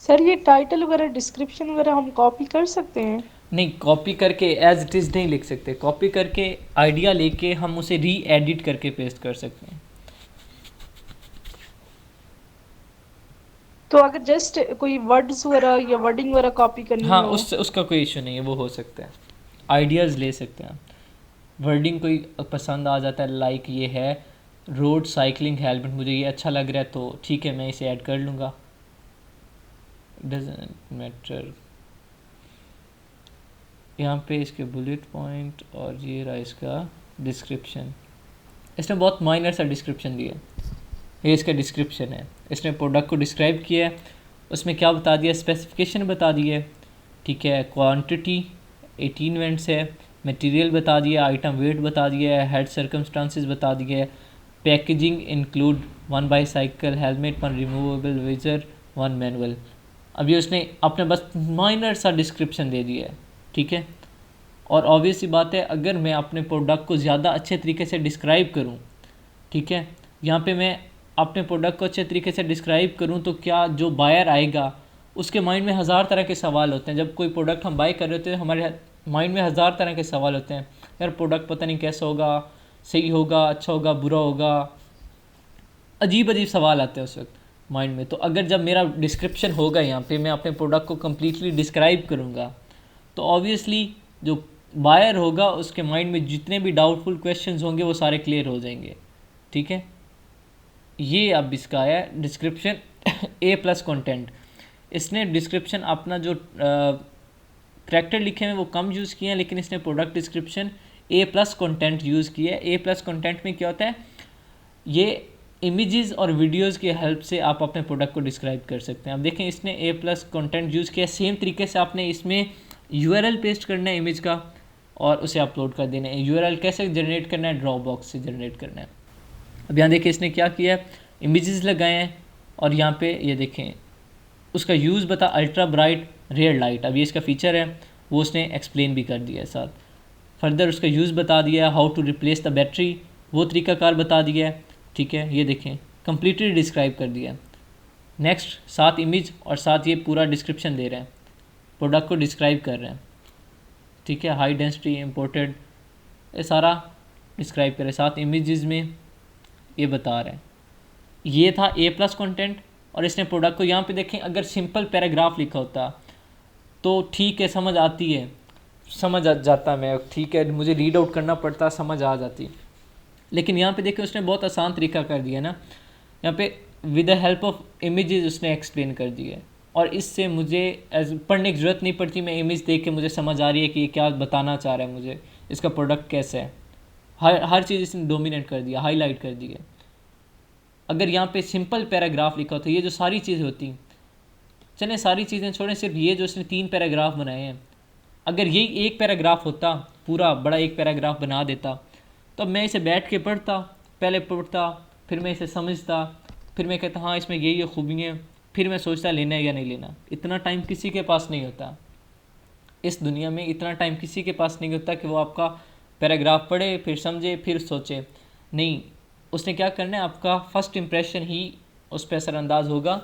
सर ये टाइटल वगैरह डिस्क्रिप्शन वगैरह हम कॉपी कर सकते हैं? नहीं, कॉपी करके एज इट इज़ नहीं लिख सकते, कॉपी करके आइडिया लेके हम उसे री एडिट करके पेस्ट कर सकते हैं। तो अगर जस्ट कोई वर्ड्स वगैरह या वर्डिंग वगैरह कॉपी करनी हाँ, हो उसका कोई इशू नहीं है, वो हो सकता है। आइडियाज़ ले सकते हैं, वर्डिंग कोई पसंद आ जाता है, लाइक ये है रोड साइकिलिंग हेलमेट, मुझे ये अच्छा लग रहा है तो ठीक है मैं इसे ऐड कर लूँगा, डजंट मैटर। यहाँ पे इसके बुलेट पॉइंट और ये रहा इसका डिस्क्रिप्शन। इसने बहुत माइनर सा डिस्क्रिप्शन दिया, ये इसका डिस्क्रिप्शन है। इसने प्रोडक्ट को डिस्क्राइब किया है, उसमें क्या बता दिया, स्पेसिफिकेशन बता दी है, ठीक है। क्वांटिटी 18 वेंट्स है, मटेरियल बता दिया, आइटम वेट बता दिया है, हेड सर्कमस्टांसिस बता दिया है, packaging include 1 bicycle helmet, 1 removable visor, 1 manual. अभी उसने अपने बस माइनर सा डिस्क्रिप्शन दे दिया है, ठीक है। और ऑब्वियस सी बात है, अगर मैं अपने प्रोडक्ट को ज़्यादा अच्छे तरीके से डिस्क्राइब करूं, ठीक है, यहाँ पे मैं अपने प्रोडक्ट को अच्छे तरीके से डिस्क्राइब करूं तो क्या जो बायर आएगा उसके माइंड में हज़ार तरह के सवाल होते हैं। जब कोई प्रोडक्ट हम बाय कर रहे होते हैं हमारे माइंड में हज़ार तरह के सवाल होते हैं, यार प्रोडक्ट पता नहीं कैसा होगा, सही होगा, अच्छा होगा, बुरा होगा, अजीब अजीब सवाल आते हैं उस वक्त माइंड में। तो अगर जब मेरा डिस्क्रिप्शन होगा यहाँ पे, मैं अपने प्रोडक्ट को कम्प्लीटली डिस्क्राइब करूँगा, तो ऑब्वियसली जो बायर होगा उसके माइंड में जितने भी डाउटफुल क्वेश्चंस होंगे वो सारे क्लियर हो जाएंगे। ठीक है, ये अब इसका है डिस्क्रिप्शन ए प्लस कंटेंट। इसने डिस्क्रिप्शन अपना जो करैक्टर लिखे हैं वो कम यूज़ किए हैं, लेकिन इसने प्रोडक्ट डिस्क्रिप्शन ए प्लस कंटेंट यूज़ किया है। ए प्लस कंटेंट में क्या होता है, ये इमेजेस और वीडियोस की हेल्प से आप अपने प्रोडक्ट को डिस्क्राइब कर सकते हैं। अब देखें इसने ए प्लस कंटेंट यूज़ किया, सेम तरीके से आपने इसमें यूआरएल पेस्ट करना है इमेज का और उसे अपलोड कर देना है। यूआरएल कैसे जनरेट करना है, ड्रॉपबॉक्स से जनरेट करना है। अब यहाँ देखिए इसने क्या किया है, इमेजेस लगाए हैं और यहाँ पे ये देखें उसका यूज़ बता अल्ट्रा ब्राइट रेयर लाइट। अब ये इसका फ़ीचर है, वो उसने एक्सप्लेन भी कर दिया है साथ। फर्दर उसका यूज़ बता दिया है, how to replace the battery वो तरीकाकार बता दिया है। ठीक है, ये देखें कम्प्लीटली डिस्क्राइब कर दिया है। नेक्स्ट साथ इमेज और साथ ये पूरा डिस्क्रिप्शन दे रहे हैं, प्रोडक्ट को डिस्क्राइब कर रहे हैं। ठीक है, हाई डेंसिटी इम्पोर्टेड, ये सारा डिस्क्राइब कर रहे हैं, साथ इमेजेस में ये बता रहे हैं। ये था ए प्लस कंटेंट। और इसने प्रोडक्ट को यहाँ पे देखें, अगर सिंपल पैराग्राफ लिखा होता तो ठीक है, समझ आती है, समझ आ जाता, मैं ठीक है मुझे रीड आउट करना पड़ता, समझ आ जाती। लेकिन यहाँ पे देखें उसने बहुत आसान तरीका कर दिया ना, यहाँ पे with the help of images उसने एक्सप्लेन कर दिया है। और इससे मुझे पढ़ने की ज़रूरत नहीं पड़ती, मैं इमेज देख के मुझे समझ आ रही है कि ये क्या बताना चाह रहा है, मुझे इसका प्रोडक्ट कैसा है। हर चीज़ इसने डोमिनेट कर दिया, हाईलाइट कर दिया। अगर यहाँ पे सिंपल पैराग्राफ लिखा होता, ये जो सारी चीज़ें होती, चलें सारी चीज़ें छोड़ें, सिर्फ ये जो इसने 3 पैराग्राफ बनाए हैं, अगर यही एक पैराग्राफ होता, पूरा बड़ा एक पैराग्राफ बना देता, तो मैं इसे बैठ के पढ़ता, पहले पढ़ता, फिर मैं इसे समझता, फिर मैं कहता हाँ इसमें यही खूबियाँ, फिर मैं सोचता लेना है या नहीं लेना। इतना टाइम किसी के पास नहीं होता इस दुनिया में, इतना टाइम किसी के पास नहीं होता कि वो आपका पैराग्राफ पढ़े, फिर समझे, फिर सोचे। नहीं, उसने क्या करना है, आपका फ़र्स्ट इम्प्रेशन ही उस पर असरअंदाज होगा।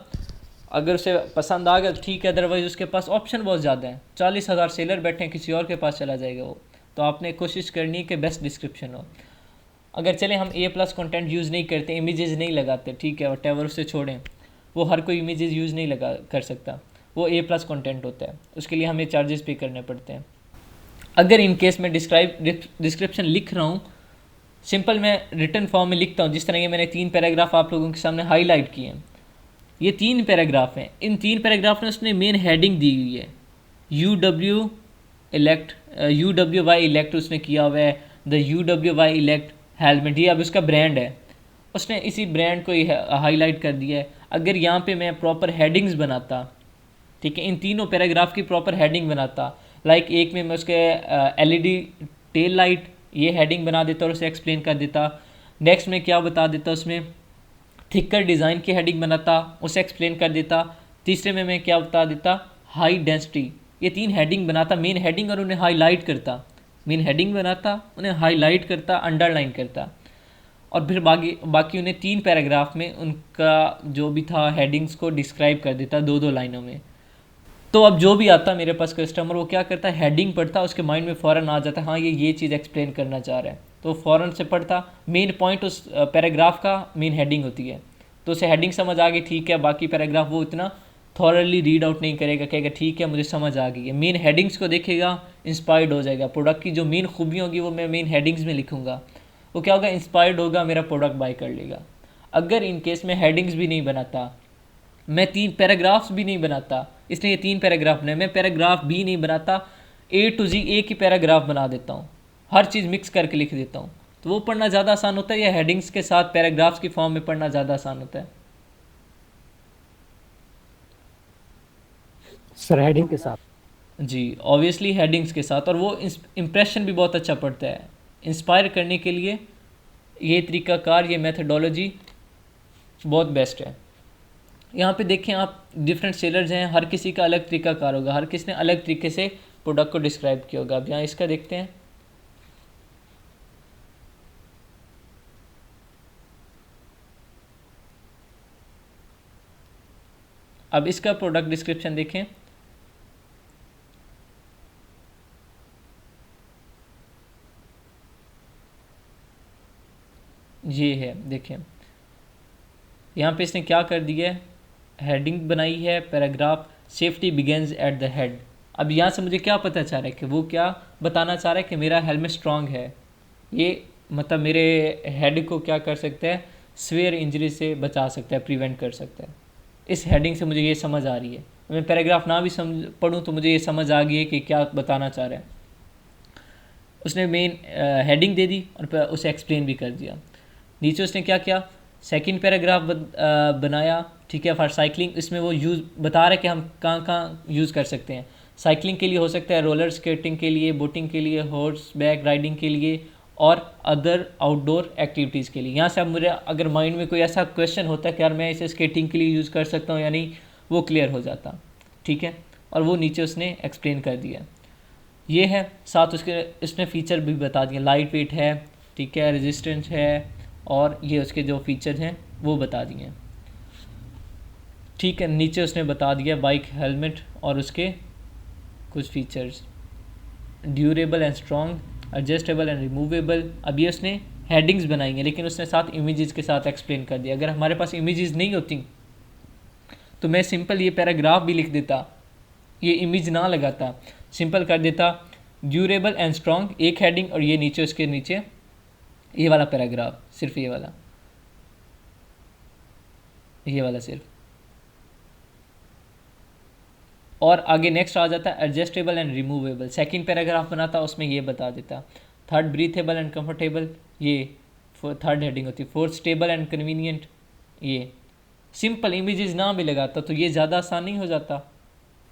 अगर उसे पसंद आ गया तो ठीक है, अदरवाइज़ उसके पास ऑप्शन बहुत ज़्यादा है, 40,000 सेलर बैठे हैं, किसी और के पास चला जाएगा वो। तो आपने कोशिश करनी है कि बेस्ट डिस्क्रिप्शन हो। अगर चले हम ए प्लस कंटेंट यूज़ नहीं करते, इमेजेस नहीं लगाते, ठीक है वटेवर, उसे छोड़ें, वो हर कोई इमेजेस यूज़ नहीं लगा कर सकता, वो ए प्लस कंटेंट होता है, उसके लिए हमें चार्जेस पे करने पड़ते हैं। अगर इन केस मैं डिस्क्रिप्शन लिख रहा हूँ, सिंपल मैं रिटन फॉर्म में लिखता हूँ, जिस तरह ये मैंने 3 पैराग्राफ आप लोगों के सामने हाईलाइट किए हैं, ये 3 पैराग्राफ हैं। इन 3 पैराग्राफ में उसने मेन हेडिंग दी हुई है, UWY इलेक्ट उसने किया हुआ है, द UWY इलेक्ट हेलमेट, ये अब उसका ब्रांड है, उसने इसी ब्रांड को हाईलाइट कर दिया है। अगर यहाँ पे मैं प्रॉपर हेडिंग्स बनाता, ठीक है, इन तीनों पैराग्राफ की प्रॉपर हेडिंग बनाता, लाइक एक में मैं उसके LED टेल लाइट ये हेडिंग बना देता और उसे एक्सप्लेन कर देता। नेक्स्ट में क्या बता देता, उसमें थिकर डिज़ाइन की हेडिंग बनाता, उसे एक्सप्लेन कर देता। तीसरे में मैं क्या बता देता, हाई डेंसिटी, ये 3 हेडिंग बनाता, मेन हेडिंग, और उन्हें हाईलाइट करता, मेन हेडिंग बनाता, उन्हें हाईलाइट करता, अंडरलाइन करता, और फिर बाकी उन्हें 3 पैराग्राफ में उनका जो भी था हेडिंग्स को डिस्क्राइब कर देता 2-2 लाइनों में। तो अब जो भी आता मेरे पास कस्टमर, वो क्या करता है, हेडिंग पढ़ता, उसके माइंड में फ़ौरन आ जाता है हाँ ये चीज़ एक्सप्लेन करना चाह रहा है, तो फ़ौरन से पढ़ता। मेन पॉइंट उस पैराग्राफ का मेन हेडिंग होती है, तो उसे हेडिंग समझ आ गई, ठीक है, बाकी पैराग्राफ वो इतना थॉरली रीड आउट नहीं करेगा, कहेगा ठीक है मुझे समझ आ गई है। मेन हेडिंग्स को देखेगा, इंस्पायर्ड हो जाएगा, प्रोडक्ट की जो मेन खूबियाँ होगी वो मैं मेन हेडिंग्स में लिखूँगा, वो क्या होगा, इंस्पायर्ड होगा, मेरा प्रोडक्ट बाय कर लेगा। अगर इन केस में हेडिंग्स भी नहीं बनाता, मैं 3 पैराग्राफ्स भी नहीं बनाता, इसलिए ये 3 पैराग्राफ ने, मैं पैराग्राफ भी नहीं बनाता, A to Z एक ही पैराग्राफ बना देता हूँ, हर चीज़ मिक्स करके लिख देता हूँ, तो वो पढ़ना ज़्यादा आसान होता है, या हेडिंग्स के साथ पैराग्राफ्स की फॉर्म में पढ़ना ज़्यादा आसान होता है? सर हेडिंग के साथ। जी ऑब्वियसली हेडिंग्स के साथ, और वो इम्प्रेशन भी बहुत अच्छा पड़ता है। इंस्पायर करने के लिए ये तरीक़ाकार, ये मेथडोलॉजी बहुत बेस्ट है। यहाँ पे देखें आप, डिफरेंट सेलर्स हैं, हर किसी का अलग तरीक़ाकार होगा, हर किसी ने अलग तरीके से प्रोडक्ट को डिस्क्राइब किया होगा। अब यहाँ इसका देखते हैं, अब इसका प्रोडक्ट डिस्क्रिप्शन देखें, देखें यहाँ पे इसने क्या कर दिया है, हेडिंग बनाई है paragraph, safety begins at the head. अब यहाँ से मुझे क्या पता चल रहा है कि वो क्या बताना चाह रहा है कि मेरा हेलमेट स्ट्रांग है, ये मतलब मेरे हेड को क्या कर सकता है, स्वेयर इंजरी से बचा सकता है, प्रिवेंट कर सकता है। इस हेडिंग से मुझे ये समझ आ रही है। मैं पैराग्राफ ना भी पढ़ूँ तो मुझे ये समझ आ गई है कि क्या बताना चाह रहा है। उसने मेन हेडिंग दे दी और उसे एक्सप्लेन भी कर दिया। नीचे उसने क्या किया, सेकंड पैराग्राफ बनाया, ठीक है, फॉर साइकिलिंग। इसमें वो यूज़ बता रहा है कि हम कहाँ कहाँ यूज़ कर सकते हैं। साइकिलिंग के लिए हो सकता है, रोलर स्केटिंग के लिए, बोटिंग के लिए, हॉर्स बैक राइडिंग के लिए और अदर आउटडोर एक्टिविटीज़ के लिए। यहाँ से अब मुझे अगर माइंड में कोई ऐसा क्वेश्चन होता है कि यार मैं इसे स्केटिंग के लिए यूज़ कर सकता हूँ या नहीं, वो क्लियर हो जाता, ठीक है। और वो नीचे उसने एक्सप्लेन कर दिया। ये है, साथ उसके इसने फ़ीचर भी बता दिए, लाइट वेट है, ठीक है, रेजिस्टेंस है, और ये उसके जो फीचर हैं वो बता दिए हैं, ठीक है। नीचे उसने बता दिया बाइक हेलमेट और उसके कुछ features, durable and strong, adjustable and removable. अब ये उसने हेडिंग्स बनाई हैं, लेकिन उसने साथ इमेजेस के साथ एक्सप्लेन कर दिया। अगर हमारे पास इमेजेस नहीं होती तो मैं सिंपल ये पैराग्राफ भी लिख देता, ये इमेज ना लगाता, सिंपल कर देता ड्यूरेबल एंड स्ट्रॉन्ग, एक हेडिंग, और ये नीचे उसके नीचे ये वाला पैराग्राफ, सिर्फ ये वाला सिर्फ। और आगे नेक्स्ट आ जाता है adjustable and removable. Second paragraph बनाता, उसमें ये बता देता। थर्ड ब्रीथेबल एंड कंफर्टेबल, ये थर्ड हेडिंग होती है। फोर्थ स्टेबल एंड कन्वीनियंट, ये सिंपल इमेजेस ना भी लगाता तो ये ज़्यादा आसान नहीं हो जाता।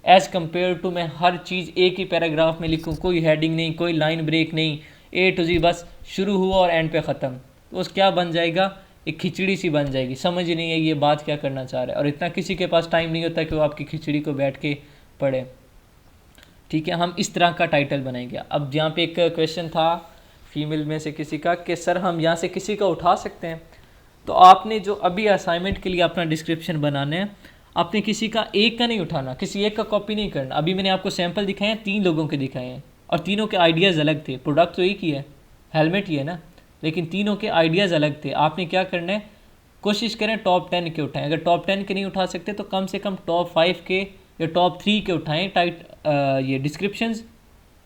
एज़ कम्पेयर टू मैं हर चीज़ एक ही पैराग्राफ में लिखूँ, कोई हेडिंग नहीं, कोई लाइन ब्रेक नहीं, A to Z, बस शुरू हुआ और एंड पे ख़त्म, तो उस क्या बन जाएगा, एक खिचड़ी सी बन जाएगी। समझ ही नहीं है ये बात क्या करना चाह रहा है, और इतना किसी के पास टाइम नहीं होता कि वो आपकी खिचड़ी को बैठ के पढ़े, ठीक है। हम इस तरह का टाइटल बनाएंगे। अब यहाँ पे एक क्वेश्चन था फीमेल में से किसी का कि सर हम यहाँ से किसी का उठा सकते हैं, तो आपने जो अभी असाइनमेंट के लिए अपना डिस्क्रिप्शन बनाना है, आपने किसी का एक का नहीं उठाना, किसी एक का कॉपी नहीं करना। अभी मैंने आपको सैंपल दिखाए हैं, 3 लोगों के दिखाए हैं, और तीनों के आइडियाज़ अलग थे। प्रोडक्ट तो एक ही है, हेलमेट ही है ना, लेकिन तीनों के आइडियाज़ अलग थे। आपने क्या करना है, कोशिश करें टॉप 10 के उठाएं। अगर टॉप 10 के नहीं उठा सकते तो कम से कम टॉप 5 के या टॉप 3 के उठाएं। ये डिस्क्रिप्शंस,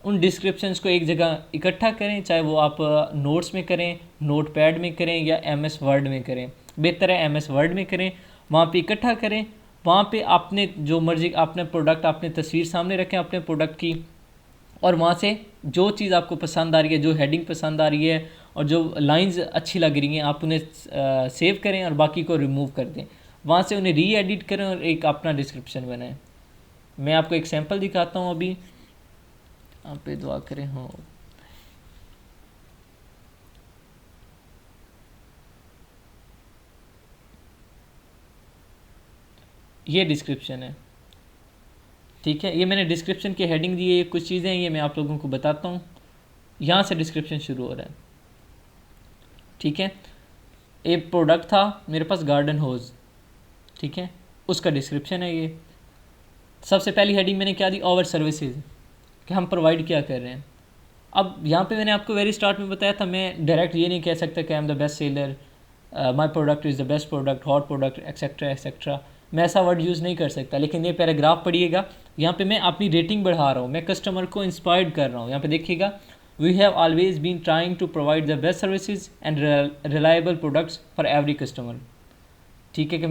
उन डिस्क्रिप्शंस को एक जगह इकट्ठा करें, चाहे वो आप नोट्स में करें, नोट पैड में करें, या MS वर्ड में करें। बेहतर है MS वर्ड में करें, वहाँ पे इकट्ठा करें। वहाँ पे आपने जो मर्जी अपने प्रोडक्ट, आपने तस्वीर सामने रखें अपने प्रोडक्ट की, और वहाँ से जो चीज़ आपको पसंद आ रही है, जो हेडिंग पसंद आ रही है और जो लाइंस अच्छी लग रही हैं, आप उन्हें सेव करें और बाकी को रिमूव कर दें। वहाँ से उन्हें री एडिट करें और एक अपना डिस्क्रिप्शन बनाएं। मैं आपको एक सैम्पल दिखाता हूँ अभी, आप पे दुआ करें। हाँ, ये डिस्क्रिप्शन है, ठीक है। ये मैंने डिस्क्रिप्शन की हेडिंग दी है, ये कुछ चीज़ें हैं, ये मैं आप लोगों को बताता हूँ। यहाँ से डिस्क्रिप्शन शुरू हो रहा है, ठीक है। एक प्रोडक्ट था मेरे पास, गार्डन होज, ठीक है, उसका डिस्क्रिप्शन है ये। सबसे पहली हेडिंग मैंने क्या दी, आवर सर्विसेज, कि हम प्रोवाइड क्या कर रहे हैं। अब यहाँ पे मैंने आपको वेरी स्टार्ट में बताया था, मैं डायरेक्ट ये नहीं कह सकता कि I am the best seller, my product is the best product, hot product, etcetera etcetera. मैं ऐसा वर्ड यूज़ नहीं कर सकता, लेकिन ये पैराग्राफ पढ़िएगा, यहाँ पे मैं अपनी रेटिंग बढ़ा रहा हूँ, मैं कस्टमर को इंस्पायर्ड कर रहा हूँ। यहाँ पे देखिएगा, we have always been trying to provide the best services and reliable products for every customer, ठीक है। कि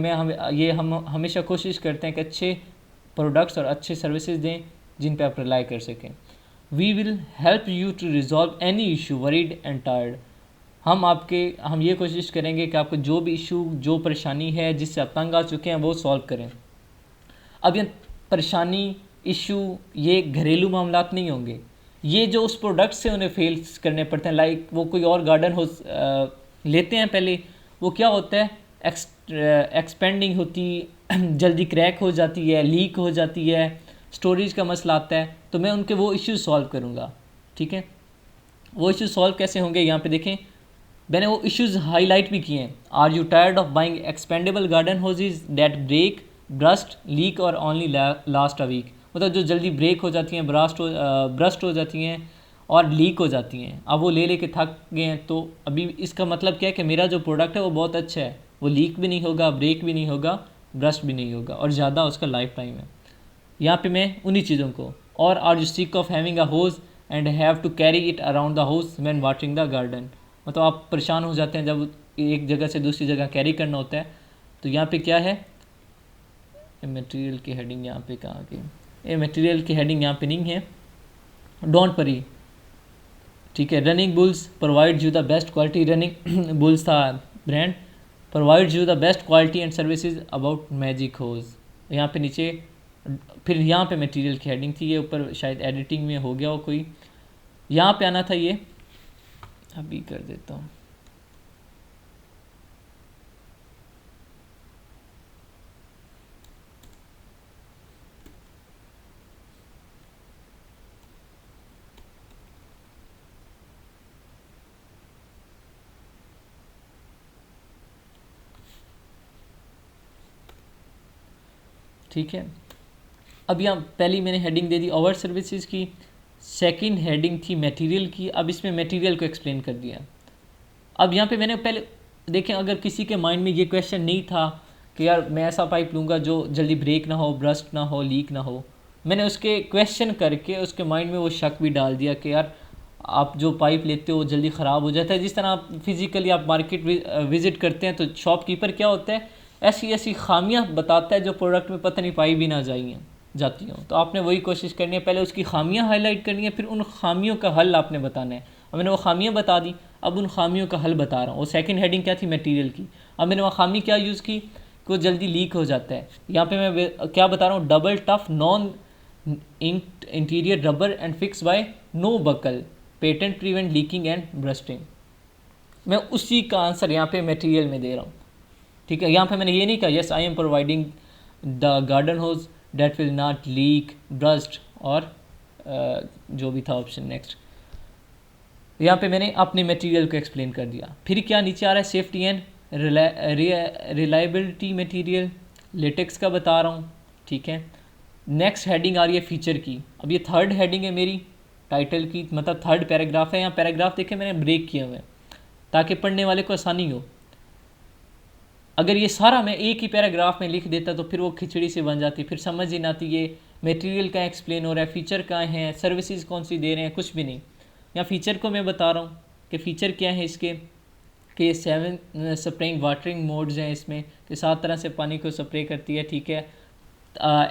हम हमेशा कोशिश करते हैं कि अच्छे प्रोडक्ट्स और अच्छे सर्विसेज दें जिन पे आप रिलाई कर सकें। We will help you to resolve any issue worried and tired, हम ये कोशिश करेंगे कि आपको जो भी इशू, जो परेशानी है जिससे आप तंग आ चुके हैं, वो सॉल्व करें। अब ये परेशानी, इशू, ये घरेलू मामलात नहीं होंगे, ये जो उस प्रोडक्ट से उन्हें फेस करने पड़ते हैं। लाइक वो कोई और गार्डन हो लेते हैं पहले, वो क्या होता है, एक्सपेंडिंग होती, जल्दी क्रैक हो जाती है, लीक हो जाती है, स्टोरेज का मसला आता है, तो मैं उनके वो इश्यूज सॉल्व करूँगा, ठीक है। वो इश्यूज सॉल्व कैसे होंगे, यहाँ पे देखें, मैंने वो इश्यूज हाईलाइट भी किए हैं। Are you tired of buying expendable garden hoses that break, burst, leak और ओनली लास्ट अ वीक, मतलब जो जल्दी ब्रेक हो जाती हैं, ब्रस्ट हो जाती हैं और लीक हो जाती हैं। अब वो ले लेके थक गए हैं, तो अभी इसका मतलब क्या है कि मेरा जो प्रोडक्ट है वो बहुत अच्छा है, वो लीक भी नहीं होगा, ब्रेक भी नहीं होगा, ब्रस्ट भी नहीं होगा, और ज़्यादा उसका लाइफ टाइम है। यहाँ पे मैं उन्हीं चीज़ों को, और are you sick of having a hose and have to carry it around the house when watering the garden, मतलब आप परेशान हो जाते हैं जब एक जगह से दूसरी जगह कैरी करना होता है। तो यहाँ पे क्या है, मटेरियल की हेडिंग यहाँ पे कहाँ गई, ये मटेरियल की हेडिंग यहाँ पे नहीं है, डोंट वरी, ठीक है। Running bulls provide you the best quality, running bulls था brand, provide you the best quality and services about magic hose. यहाँ पे नीचे फिर यहाँ पे मटेरियल की हेडिंग थी, ये ऊपर शायद एडिटिंग में हो गया हो कोई, यहाँ पे आना था, ये अभी कर देता हूँ। ठीक है, अब यहाँ पहली मैंने heading they the over services की, सेकंड हेडिंग थी मटेरियल की, अब इसमें मटेरियल को एक्सप्लेन कर दिया। अब यहाँ पे मैंने पहले देखें, अगर किसी के माइंड में ये क्वेश्चन नहीं था कि यार मैं ऐसा पाइप लूँगा जो जल्दी ब्रेक ना हो, ब्रस्ट ना हो, लीक ना हो, मैंने उसके क्वेश्चन करके उसके माइंड में वो शक भी डाल दिया कि यार आप जो पाइप लेते हो जल्दी ख़राब हो जाता है। जिस तरह आप फिज़िकली आप मार्केट विज़िट करते हैं तो शॉपकीपर क्या होता है, ऐसी ऐसी खामियां बताता है जो प्रोडक्ट में पता नहीं पाई भी ना जाती हों। तो आपने वही कोशिश करनी है, पहले उसकी खामियां हाईलाइट करनी है, फिर उन खामियों का हल आपने बताना है। अब मैंने वो खामियां बता दी, अब उन खामियों का हल बता रहा हूँ। वो सेकंड हेडिंग क्या थी, मटेरियल की। अब मैंने वो खामी क्या यूज़ की, को जल्दी लीक हो जाता है। यहाँ पे मैं क्या बता रहा हूँ, double tough non inked interior rubber and fix by no buckle, patent prevent leaking and bursting. मैं उसी का आंसर यहाँ पे मटेरियल में दे रहा हूँ, ठीक है। यहाँ पे मैंने ये नहीं कहा yes I am providing the garden hose that will not leak, burst और जो भी था ऑप्शन नेक्स्ट। यहाँ पे मैंने अपने मटेरियल को एक्सप्लेन कर दिया। फिर क्या नीचे आ रहा है, safety and reliability material, latex का बता रहा हूँ, ठीक है। नेक्स्ट हेडिंग आ रही है फीचर की। अब ये थर्ड हेडिंग है मेरी टाइटल की, मतलब थर्ड पैराग्राफ है। यहाँ पैराग्राफ देखे मैंने ब्रेक किए हुए हैं ताकि पढ़ने वाले को आसानी हो। अगर ये सारा मैं एक ही पैराग्राफ में लिख देता तो फिर वो खिचड़ी से बन जाती, फिर समझ ही ना आती ये मटेरियल कहाँ एक्सप्लेन हो रहा है, फीचर कहाँ है, सर्विसेज कौन सी दे रहे हैं, कुछ भी नहीं। यहाँ फ़ीचर को मैं बता रहा हूँ कि फ़ीचर क्या है इसके, कि 7 स्प्रेइंग वाटरिंग मोड्स हैं इसमें, कि 7 तरह से पानी को स्प्रे करती है, ठीक है।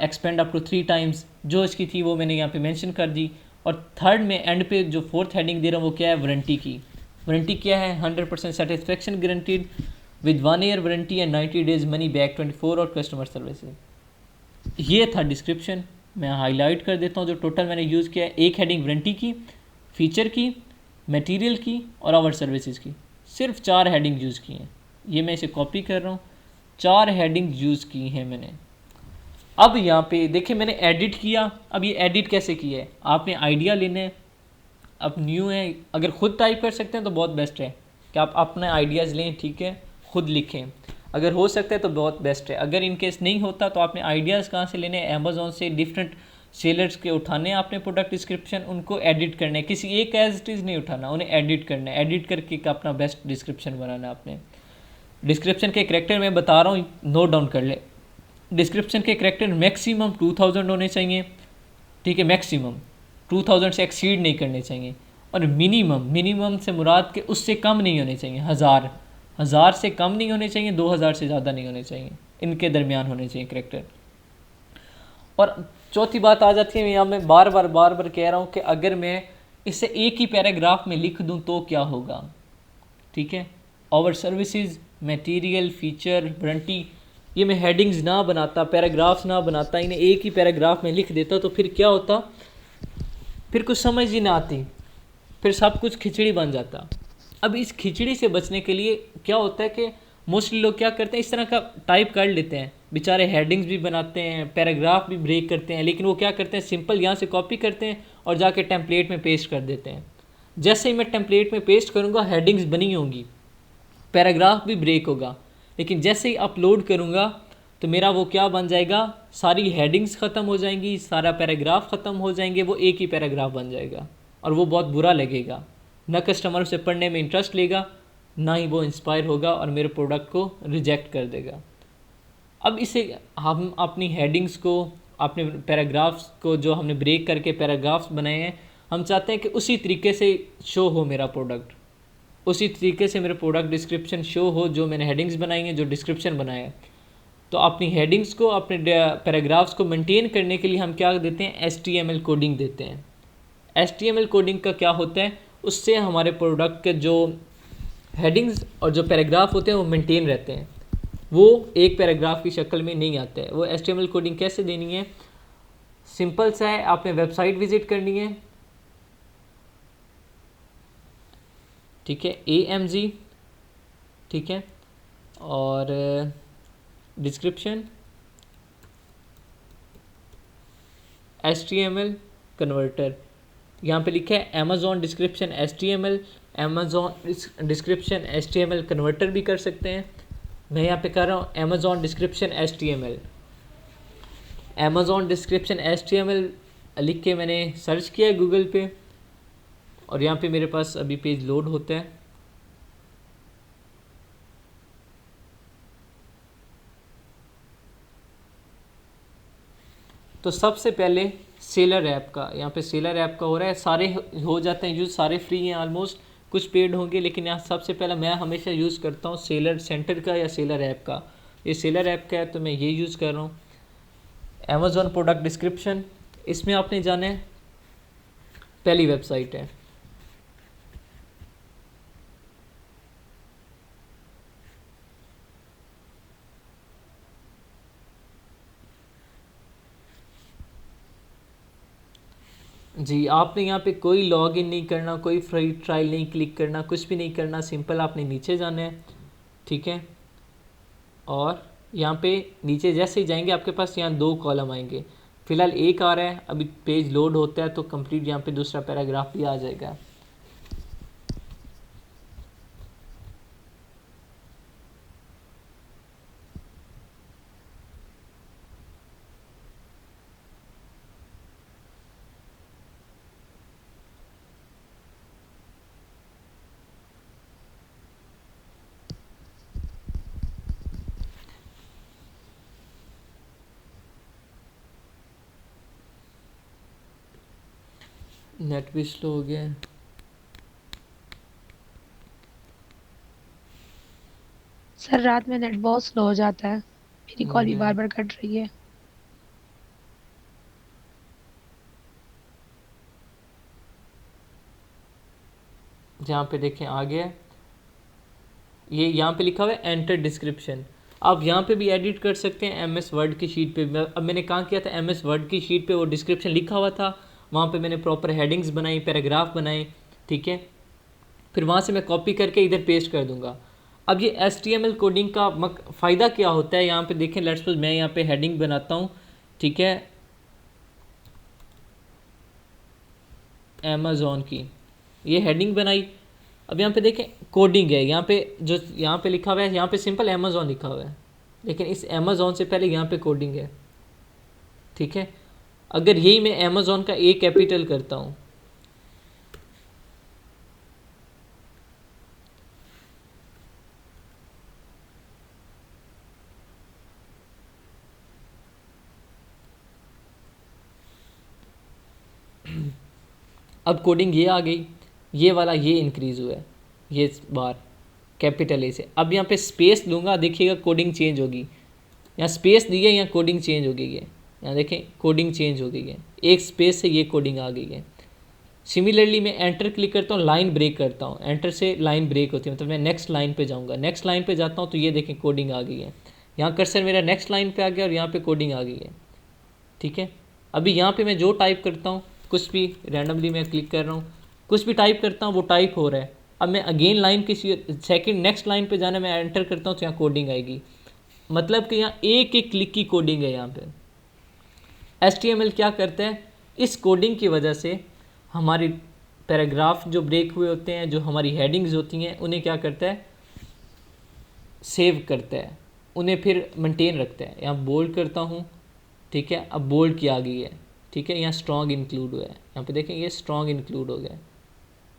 एक्सपेंड अप टू 3 टाइम्स जो इसकी थी वो मैंने यहाँ पे मेंशन कर दी। और थर्ड में एंड पे जो फोर्थ हेडिंग दे रहा हूँ वो क्या है, वारंटी की। वारंटी क्या है, 100% satisfaction guaranteed with 1 year warranty and 90 days money back 24 और कस्टमर सर्विसेज। ये था डिस्क्रिप्शन, मैं हाईलाइट कर देता हूँ जो टोटल मैंने यूज़ किया है। एक हेडिंग वारंटी की, फ़ीचर की, मटेरियल की और आवर सर्विसेज की, सिर्फ 4 हेडिंग यूज़ की हैं। ये मैं इसे कॉपी कर रहा हूँ, 4 हेडिंग यूज़ की हैं मैंने। अब यहाँ पे देखिए मैंने एडिट किया। अब ये एडिट कैसे किया है, आपने आइडिया लेना है। अब न्यू है, अगर ख़ुद टाइप कर सकते हैं तो बहुत बेस्ट है कि आप अपने आइडियाज़ लें, ठीक है, ख़ुद लिखें। अगर हो सकता है तो बहुत बेस्ट है। अगर इन केस नहीं होता तो आपने आइडियाज़ कहाँ से लेने हैं, अमेज़ॉन से डिफरेंट सेलर्स के उठाने हैं, आपने प्रोडक्ट डिस्क्रिप्शन उनको एडिट करना है, किसी एक एज इट इज़ नहीं उठाना, उन्हें एडिट करना है। एडिट करके अपना बेस्ट डिस्क्रिप्शन बनाना है आपने। डिस्क्रिप्शन के करैक्टर मैं बता रहा हूँ, नोट डाउन कर ले। डिस्क्रिप्शन के करैक्टर मैक्सिमम 2000 होने चाहिए, ठीक है, मैक्सिमम 2000 से एक्सीड नहीं करने चाहिए। और मिनिमम से मुराद के उससे कम नहीं होने चाहिए, 1000 से कम नहीं होने चाहिए, 2000 से ज़्यादा नहीं होने चाहिए, इनके दरमियान होने चाहिए करैक्टर। और चौथी बात आ जाती है, यहाँ मैं बार बार कह रहा हूँ कि अगर मैं इसे एक ही पैराग्राफ में लिख दूँ तो क्या होगा, ठीक है। Our services, material, feature, warranty, ये मैं हेडिंग्स ना बनाता, पैराग्राफ्स ना बनाता, इन्हें एक ही पैराग्राफ में लिख देता तो फिर क्या होता, फिर कुछ समझ ही ना आती, फिर सब कुछ खिचड़ी बन जाता। अब इस खिचड़ी से बचने के लिए क्या होता है कि मोस्टली लोग क्या करते हैं, इस तरह का टाइप कर लेते हैं, बेचारे हेडिंग्स भी बनाते हैं, पैराग्राफ भी ब्रेक करते हैं, लेकिन वो क्या करते हैं, सिंपल यहाँ से कॉपी करते हैं और जाके टेम्पलेट में पेस्ट कर देते हैं। जैसे ही मैं टेम्पलेट में पेस्ट करूँगा हेडिंग्स बनी होंगी, पैराग्राफ भी ब्रेक होगा, लेकिन जैसे ही अपलोड करूँगा तो मेरा वो क्या बन जाएगा, सारी हेडिंग्स ख़त्म हो जाएंगी, सारा पैराग्राफ ख़त्म हो जाएंगे, वो एक ही पैराग्राफ बन जाएगा। और वो बहुत बुरा लगेगा, ना कस्टमर उसे पढ़ने में इंटरेस्ट लेगा, ना ही वो इंस्पायर होगा और मेरे प्रोडक्ट को रिजेक्ट कर देगा। अब इसे हम अपनी हेडिंग्स को, अपने पैराग्राफ्स को जो हमने ब्रेक करके पैराग्राफ्स बनाए हैं, हम चाहते हैं कि उसी तरीके से शो हो मेरा प्रोडक्ट, उसी तरीके से मेरे प्रोडक्ट डिस्क्रिप्शन शो हो जो मैंने हेडिंग्स बनाई हैं, जो डिस्क्रिप्शन बनाया है। तो अपनी हेडिंग्स को, अपने पैराग्राफ्स को मेंटेन करने के लिए हम क्या देते हैं, HTML कोडिंग देते हैं। HTML कोडिंग का क्या होता है, उससे हमारे प्रोडक्ट के जो हेडिंग्स और जो पैराग्राफ होते हैं वो मेंटेन रहते हैं, वो एक पैराग्राफ की शक्ल में नहीं आते हैं। वो HTML कोडिंग कैसे देनी है, सिंपल सा है, आपने वेबसाइट विजिट करनी है, ठीक है, AMG, ठीक है, और डिस्क्रिप्शन HTML कन्वर्टर, यहाँ पे लिखा है Amazon description HTML, Amazon description HTML converter भी कर सकते हैं। मैं यहाँ पे कर रहा हूँ Amazon description HTML। Amazon description HTML लिख के मैंने सर्च किया है गूगल पे, और यहाँ पे मेरे पास अभी पेज लोड होता है। तो सबसे पहले सेलर ऐप का, यहाँ पे सेलर ऐप का हो रहा है, सारे हो जाते हैं यूज़, सारे फ्री हैं ऑलमोस्ट, कुछ पेड होंगे, लेकिन यहाँ सबसे पहला मैं हमेशा यूज़ करता हूँ सेलर सेंटर का या सेलर ऐप का। ये सेलर ऐप का है तो मैं ये यूज़ कर रहा हूँ। Amazon प्रोडक्ट डिस्क्रिप्शन, इसमें आपने जाना है, पहली वेबसाइट है, जी। आपने यहाँ पे कोई लॉगिन नहीं करना, कोई फ्री ट्रायल नहीं क्लिक करना, कुछ भी नहीं करना, सिंपल आपने नीचे जाना है, ठीक है। और यहाँ पे नीचे जैसे ही जाएंगे आपके पास यहाँ 2 कॉलम आएंगे, फ़िलहाल एक आ रहा है, अभी पेज लोड होता है तो कंप्लीट यहाँ पे दूसरा पैराग्राफ भी आ जाएगा। नेट भी स्लो हो गया है। सर रात में नेट बहुत स्लो हो जाता है, मेरी कॉल भी अरे, बार बार कट रही है। जहाँ पे देखें आ गया, ये यहाँ पे लिखा हुआ है एंटर डिस्क्रिप्शन। आप यहाँ पे भी एडिट कर सकते हैं MS वर्ड की शीट पे। अब मैंने कहाँ किया था, MS वर्ड की शीट पे वो डिस्क्रिप्शन लिखा हुआ था, वहाँ पे मैंने प्रॉपर हेडिंग्स बनाई, पैराग्राफ बनाए, ठीक है। फिर वहाँ से मैं कॉपी करके इधर पेस्ट कर दूँगा। अब ये HTML कोडिंग का फ़ायदा क्या होता है, यहाँ पे देखें, लेट्स सपोज मैं यहाँ पे हेडिंग बनाता हूँ, ठीक है, Amazon की, ये हेडिंग बनाई। अब यहाँ पे देखें कोडिंग है, यहाँ पे जो यहाँ पे लिखा हुआ है, यहाँ पे सिंपल Amazon लिखा हुआ है, लेकिन इस Amazon से पहले यहाँ पे कोडिंग है, ठीक है। अगर यही मैं Amazon का A कैपिटल करता हूँ, अब कोडिंग ये आ गई, ये वाला ये इंक्रीज़ हुआ है, ये बार कैपिटल ए से। अब यहाँ पे स्पेस दूंगा, देखिएगा कोडिंग चेंज होगी। यहाँ स्पेस दी है, यहाँ कोडिंग चेंज हो गई है, यहाँ देखें कोडिंग चेंज हो गई है, एक स्पेस से ये कोडिंग आ गई है। सिमिलरली मैं एंटर क्लिक करता हूँ, लाइन ब्रेक करता हूँ, एंटर से लाइन ब्रेक होती है, मतलब मैं नेक्स्ट लाइन पे जाऊँगा, नेक्स्ट लाइन पे जाता हूँ तो ये देखें कोडिंग आ गई है। यहाँ कर्सर मेरा नेक्स्ट लाइन पे आ गया और यहाँ पे कोडिंग आ गई है, ठीक है। अभी यहाँ पे मैं जो टाइप करता हूँ, कुछ भी रैंडमली मैं क्लिक कर रहा हूँ, कुछ भी टाइप करता हूँ वो टाइप हो रहा है। अब मैं अगेन लाइन किसी सेकंड नेक्स्ट लाइन पे जाना, मैं एंटर करता हूँ तो यहाँ कोडिंग आएगी, मतलब कि यहाँ एक एक क्लिक की कोडिंग है। यहाँ पे HTML क्या करता है, इस कोडिंग की वजह से हमारी पैराग्राफ जो ब्रेक हुए होते हैं, जो हमारी हेडिंग्स होती हैं, उन्हें क्या करता है, सेव करता है, उन्हें फिर मेंटेन रखता है। यहाँ बोल्ड करता हूँ, ठीक है, अब बोल्ड की आ गई है, ठीक है, यहाँ स्ट्रॉन्ग इंक्लूड हुआ है, यहाँ पे देखें ये स्ट्रॉन्ग इंक्लूड हो गया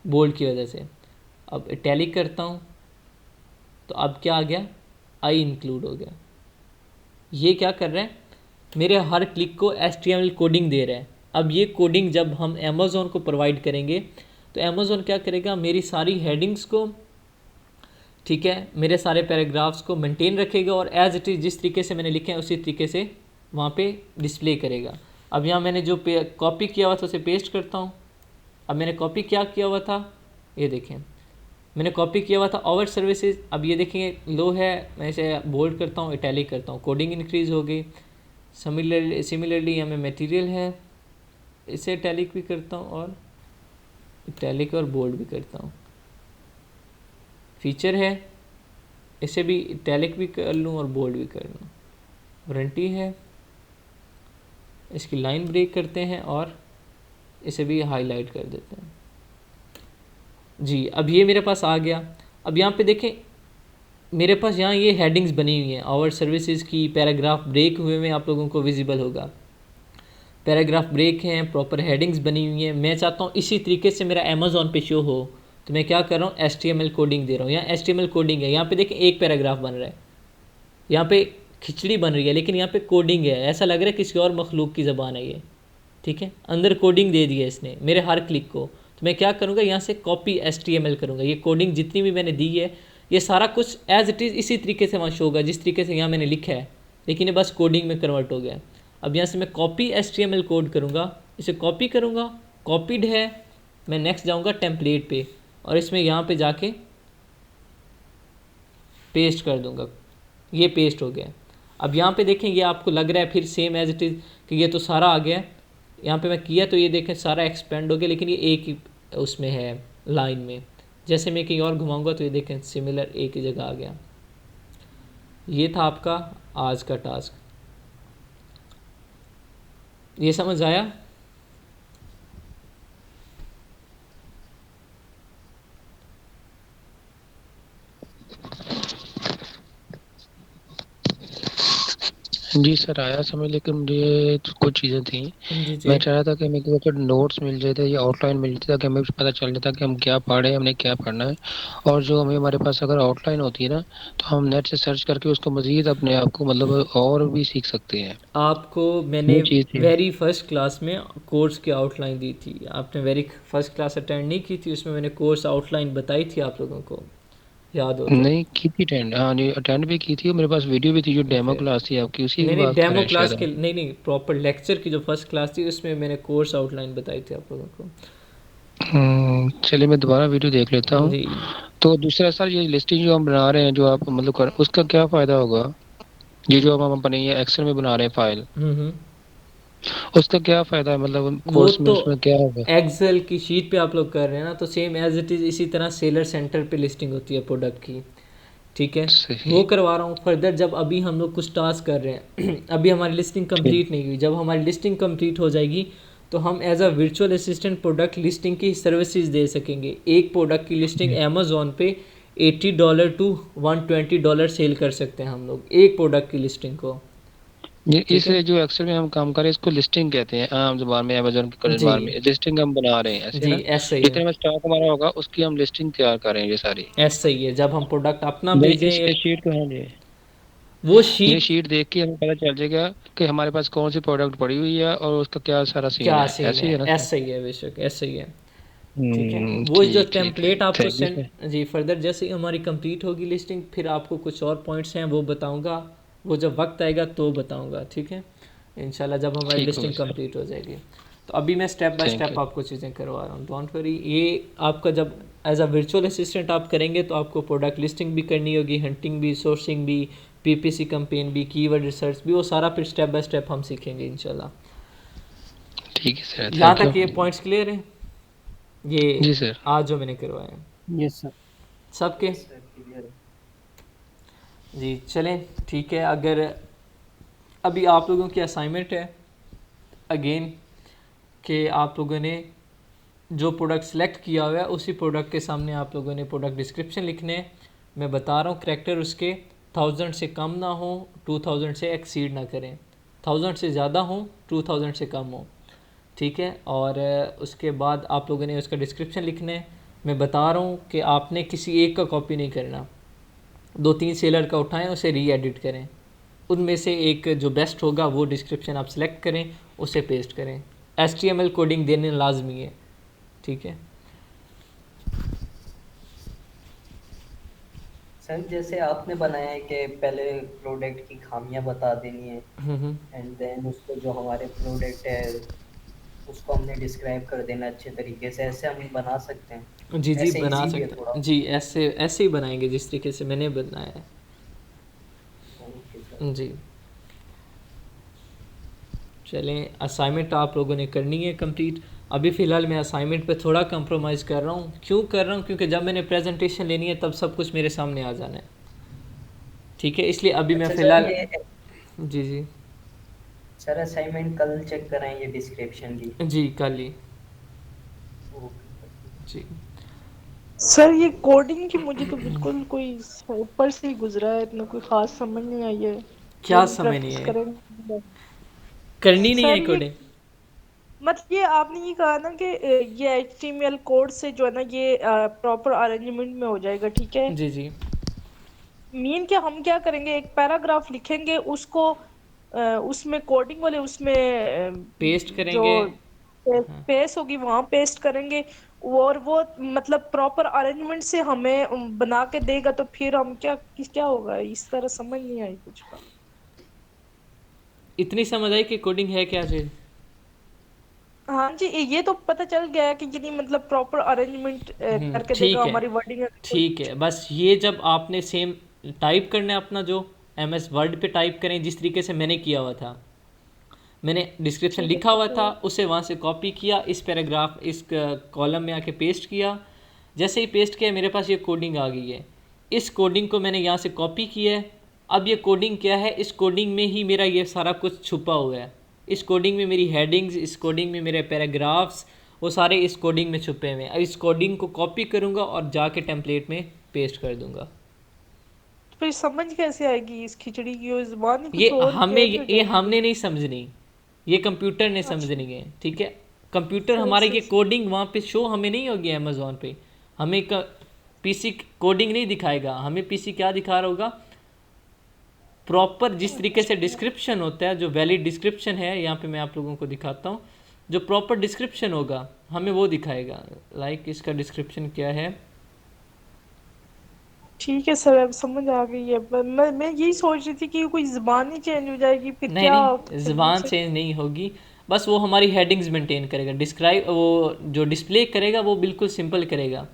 बोल्ड की वजह से। अब इटैलिक करता हूँ तो अब क्या आ गया, आई इंक्लूड हो गया। ये क्या कर रहा है, मेरे हर क्लिक को HTML कोडिंग दे रहा है। अब ये कोडिंग जब हम अमेज़ॉन को प्रोवाइड करेंगे तो अमेज़ॉन क्या करेगा, मेरी सारी हेडिंग्स को, ठीक है, मेरे सारे पैराग्राफ्स को मेंटेन रखेगा और एज इट इज़ जिस तरीके से मैंने लिखे हैं उसी तरीके से वहाँ पे डिस्प्ले करेगा। अब यहाँ मैंने जो कॉपी किया हुआ था उसे पेस्ट करता हूँ। अब मैंने कॉपी क्या किया हुआ था, ये देखें मैंने कॉपी किया हुआ था आवर सर्विसेज। अब ये देखेंगे लो है, मैं इसे बोल्ड करता हूँ, इटैलिक करता हूँ, कोडिंग इंक्रीज़ हो गई। सिमिलरली यहाँ में मटेरियल है, इसे इटैलिक भी करता हूँ और इटैलिक और बोल्ड भी करता हूँ। फीचर है, इसे भी इटैलिक भी कर लूँ और बोल्ड भी कर लूँ। वारंटी है, इसकी लाइन ब्रेक करते हैं और इसे भी हाईलाइट कर देते हैं जी। अब ये मेरे पास आ गया। अब यहाँ पे देखें मेरे पास यहाँ ये हेडिंग्स बनी हुई हैं आवर सर्विसेज की, पैराग्राफ ब्रेक हुए में आप लोगों को विजिबल होगा, पैराग्राफ ब्रेक हैं, प्रॉपर हेडिंग्स बनी हुई हैं। मैं चाहता हूँ इसी तरीके से मेरा अमेज़ॉन पे शो हो, तो मैं क्या कर रहा हूँ, HTML कोडिंग दे रहा हूँ। यहाँ HTML कोडिंग है, यहाँ पे देखें एक पैराग्राफ बन रहा है, यहाँ पे खिचड़ी बन रही है, लेकिन यहाँ पे कोडिंग है, ऐसा लग रहा है किसी और मखलूक की ज़बान है ये, ठीक है। अंदर कोडिंग दे दी है इसने मेरे हर क्लिक को। तो मैं क्या करूँगा, यहाँ से कॉपी HTML करूँगा, ये कोडिंग जितनी भी मैंने दी है ये सारा कुछ एज इट इज़ इसी तरीके से वहाँ शो होगा जिस तरीके से यहाँ मैंने लिखा है, लेकिन ये बस कोडिंग में कन्वर्ट हो गया। अब यहाँ से मैं कॉपी HTML कोड करूँगा, इसे कॉपी करूँगा, कॉपीड है, मैं नेक्स्ट जाऊँगा टेम्पलेट पे और इसमें यहाँ पे जाके पेस्ट कर दूँगा, ये पेस्ट हो गया। अब यहाँ पे देखें ये आपको लग रहा है फिर सेम एज इट इज़ कि ये तो सारा आ गया। यहाँ पे मैं किया तो ये देखें सारा एक्सपेंड हो गया, लेकिन ये एक ही उसमें है लाइन में। जैसे मैं कहीं और घुमाऊंगा तो ये देखें सिमिलर एक ही जगह आ गया। ये था आपका आज का टास्क, ये समझ आया? जी सर आया समझ, लेकिन मुझे कुछ चीज़ें थी। जी मैं चाह रहा था कि मेरे को अगर नोट्स मिल जाते या आउटलाइन मिल जाती ताकि हमें पता चल जाता कि हम क्या पढ़ रहे हैं, हमने क्या पढ़ना है। और जो हमारे पास अगर आउटलाइन होती है ना, तो हम नेट से सर्च करके उसको मज़ीद अपने आप को मतलब और भी सीख सकते हैं। आपको मैंने वो चीज़ थी। वेरी फर्स्ट क्लास में कोर्स की आउटलाइन दी थी, आपने वेरी फर्स्ट क्लास अटेंड नहीं की थी, उसमें मैंने कोर्स आउटलाइन बताई थी आप लोगों को, याद हो तो? नहीं की थी अटेंड, हाँ जी अटेंड भी की थी और मेरे पास वीडियो भी थी जो डेमो क्लास थी आपकी, उसी की नहीं बात कर रहे डेमो हैं क्लास शायद के हम। नहीं प्रॉपर लेक्चर की जो फर्स्ट क्लास थी उसमें मैंने कोर्स आउटलाइन बताई थी आप लोगों को। चलिए मैं दोबारा वीडियो देख लेता हूँ। जी तो दूसरा सर ये लिस्टिंग जो हम बना रहे हैं, जो आप मतलब कर, उसका क्या फ़ायदा होगा? ये जो हम अपने ये एक्सेल में बना रहे हैं फाइल, उसका क्या फ़ायदा है? मतलब वो कोर्स में तो उसमें क्या होगा? एक्सेल की शीट पे आप लोग कर रहे हैं ना, तो सेम एज इट इज़ इसी तरह सेलर सेंटर पे लिस्टिंग होती है प्रोडक्ट की, ठीक है, सही। वो करवा रहा हूँ। फर्दर जब अभी हम लोग कुछ टास्क कर रहे हैं अभी हमारी लिस्टिंग कंप्लीट नहीं हुई, जब हमारी लिस्टिंग कंप्लीट हो जाएगी तो हम as a virtual assistant product listing की सर्विसेज दे सकेंगे। एक प्रोडक्ट की लिस्टिंग अमेज़ॉन पे $80 to $120 सेल कर सकते हैं हम लोग एक प्रोडक्ट की लिस्टिंग को। ये इस जो एक्सेल में हम काम कर रहे हैं इसको लिस्टिंग कहते हैं आम जुबान में, अमेज़न की जुबान में लिस्टिंग हम बना रहे हैं, ऐसे जी ना? ऐसा ही जितने है, में स्टॉक हमारा होगा उसकी हम लिस्टिंग तैयार कर रहे हैं ये सारी। ऐसा ही है। जब हम प्रोडक्ट अपना नहीं भेजें इस शीट को, हाँ जी, वो ये शीट शीट देख के हमें पता चल जाएगा कि हमारे पास कौन सी प्रोडक्ट पड़ी हुई है और उसका क्या सारा सीन क्या है, सीन ऐसे ही है, है ना सर? ऐसा ही है, बेशक ऐसा ही है, ठीक है। वो जो ठीक ठीक टेम्पलेट आपको थैंक यू सर। सेंड जी फर्दर जैसे ही हमारी कंप्लीट होगी लिस्टिंग फिर आपको कुछ और पॉइंट्स हैं वो बताऊंगा, वो जब वक्त आएगा तो बताऊंगा, ठीक है इंशाल्लाह, जब हमारी ठीक होगा लिस्टिंग सर, कंप्लीट हो जाएगी। तो अभी मैं step by thank step you. आपको चीज़ें करवा रहा हूँ, डोंट वरी। ये आपका जब एज अ वर्चुअल असिस्टेंट आप करेंगे तो आपको प्रोडक्ट लिस्टिंग भी करनी होगी, हंटिंग भी, सोर्सिंग भी, PPC कैंपेन भी, कीवर्ड रिसर्च भी, वो सारा फिर स्टेप बाय स्टेप हम सीखेंगे इंशाल्लाह। ठीक है सर, यहाँ थैंक तक ये यू। पॉइंट्स क्लियर हैं ये जी सर। आज जो मैंने करवाया है यस सर। सबके? जी चलें ठीक है। अगर अभी आप लोगों की असाइनमेंट है अगेन कि आप लोगों ने जो प्रोडक्ट सेलेक्ट किया हुआ है उसी प्रोडक्ट के सामने आप लोगों ने प्रोडक्ट डिस्क्रिप्शन लिखने हैं। मैं बता रहा हूँ करैक्टर उसके 1000 से कम ना हो, 2000 से एक्सीड ना करें, 1000 से ज़्यादा हो, 2000 से कम हो, ठीक है। और उसके बाद आप लोगों ने उसका डिस्क्रिप्शन लिखना है। मैं बता रहा हूँ कि आपने किसी एक का कॉपी नहीं करना, 2-3 सेलर का उठाएं, उसे री एडिट करें, उनमें से एक जो बेस्ट होगा वो डिस्क्रिप्शन आप सेलेक्ट करें, उसे पेस्ट करें। HTML कोडिंग देने लाजमी है, ठीक है। सर जैसे आपने बनाया है कि पहले प्रोडक्ट की खामियां बता देनी है एंड देन उसको जो हमारे प्रोडक्ट है उसको हमने डिस्क्राइब कर देना अच्छे तरीके से, ऐसे हम बना सकते हैं? जी जी ऐसे बना इजी भी है सकते थोड़ा। हैं जी, ऐसे ऐसे ही बनाएंगे जिस तरीके से मैंने बनाया है। Okay sir. जी चलें, असाइनमेंट आप लोगों ने करनी है कंप्लीट। अभी फ़िलहाल मैं असाइनमेंट पे थोड़ा कंप्रोमाइज़ कर रहा हूँ। क्यों कर रहा हूँ? क्योंकि जब मैंने प्रेजेंटेशन लेनी है तब सब कुछ मेरे सामने आ जाना है, ठीक है। इसलिए अभी मैं अच्छा सर फ़िलहाल ये जी जी सर असाइनमेंट कल चेक कराएंगे डिस्क्रिप्शन की? जी कल ही ओके। जी। सर ये कोडिंग की मुझे तो बिल्कुल कोई ऊपर से ही गुजरा है, इतना कोई खास समझ नहीं आई है। क्या जब समझ नहीं प्रैक्टिस है? करेंगे करनी नहीं है सर, ये कोडिंग? मतलब ये आपने ये कहा ना कि ये HTML कोड से जो है ना ये प्रॉपर अरेंजमेंट में हो जाएगा, ठीक है। जी जी मीन कि हम क्या करेंगे, एक पैराग्राफ लिखेंगे, उसको उसमें कोडिंग वाले उसमें पेस्ट जो करेंगे। हाँ, स्पेस होगी वहां पेस्ट करेंगे, और वो मतलब प्रॉपर अरेंजमेंट से हमें बना के देगा, तो फिर हम क्या होगा, इस तरह समझ नहीं आई कुछ का। इतनी समझ आई कि कोडिंग है क्या चीज़? हाँ जी, ये तो पता चल गया है कि ये नहीं मतलब प्रॉपर अरेंजमेंट करके देगा, ठीक है, हमारी वर्डिंग ठीक है। बस ये जब आपने सेम टाइप करना है अपना जो MS वर्ड पे टाइप करें जिस तरीके से मैंने किया हुआ था। मैंने डिस्क्रिप्शन ठीक लिखा हुआ था, है। उसे वहाँ से कॉपी किया, इस पैराग्राफ इस कॉलम में आके पेस्ट किया। जैसे ही पेस्ट किया मेरे पास ये कोडिंग आ गई है। इस कोडिंग को मैंने यहाँ से कॉपी किया है। अब ये कोडिंग क्या है, इस कोडिंग में ही मेरा ये सारा कुछ छुपा हुआ है। इस कोडिंग में मेरी हेडिंग्स, इस कोडिंग में मेरे पैराग्राफ्स, वो सारे इस कोडिंग में छुपे हुए हैं। अब इस कोडिंग को कॉपी करूँगा और जाके टेम्पलेट में पेस्ट कर दूँगा। फिर समझ कैसे आएगी इस खिचड़ी की, वो जुबान ही ये कुछ और हमें चेंज हो ये जाएगी। हमने नहीं समझनी, ये कंप्यूटर ने अच्छा समझनी है, ठीक है। कंप्यूटर हमारे अच्छा ये अच्छा। कोडिंग वहाँ पे शो हमें नहीं होगी अमेज़ॉन पे। हमें पीसी कोडिंग नहीं दिखाएगा, हमें पीसी क्या दिखा रहा होगा, प्रॉपर जिस तरीके से डिस्क्रिप्शन होता है, जो वैलिड डिस्क्रिप्शन है, यहाँ पे मैं आप लोगों को दिखाता हूँ। जो प्रॉपर डिस्क्रिप्शन होगा हमें वो दिखाएगा। लाइक इसका डिस्क्रिप्शन क्या है। ठीक है सर, अब समझ आ गई है, पर मैं यही सोच रही थी कि कोई जुबान ही चेंज हो जाएगी, फिर नहीं क्या नहीं, फिर ज़बान दूसरे। चेंज नहीं होगी, बस वो हमारी हेडिंग्स मेंटेन करेगा। डिस्क्राइब वो जो डिस्प्ले करेगा वो बिल्कुल सिंपल करेगा।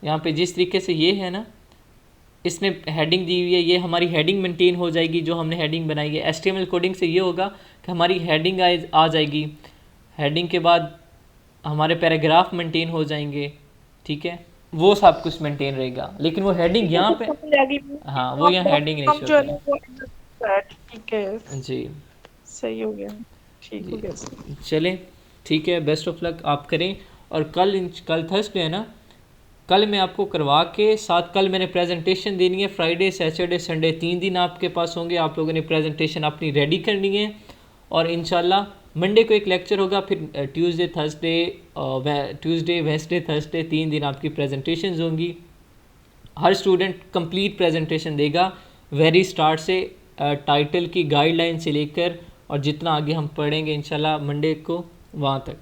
यहाँ पे जिस तरीके से ये है ना, इसने हेडिंग दी हुई है, ये हमारी हेडिंग मेंटेन हो जाएगी जो हमने हेडिंग बनाई है। HTML कोडिंग से ये होगा कि हमारी हेडिंग आ जाएगी, हेडिंग के बाद हमारे पैराग्राफ मेंटेन हो जाएंगे, ठीक है। वो सब कुछ मेंटेन रहेगा, लेकिन वो हेडिंग ठीक है यहाँ सर, पे, समझ आ गई। हाँ वो यहाँ हेडिंग नहीं हम शो जो है ना करें। वो ठीक है, जी सही हो गया, ठीक हो जी गया सर। चलें, ठीक है, बेस्ट ऑफ लक आप करें। और कल थर्सडे है ना, कल मैं आपको करवा के साथ, कल मैंने प्रेजेंटेशन देनी है। फ्राइडे सैटरडे संडे 3 दिन आपके पास होंगे, आप लोगों ने प्रेजेंटेशन अपनी रेडी करनी है। और इंशाल्लाह मंडे को एक लेक्चर होगा, फिर ट्यूसडे वेंसडे थर्सडे 3 दिन आपकी प्रेजेंटेशंस होंगी। हर स्टूडेंट कंप्लीट प्रेजेंटेशन देगा, वेरी स्टार्ट से टाइटल की गाइडलाइन से लेकर और जितना आगे हम पढ़ेंगे इंशाल्लाह मंडे को वहाँ तक।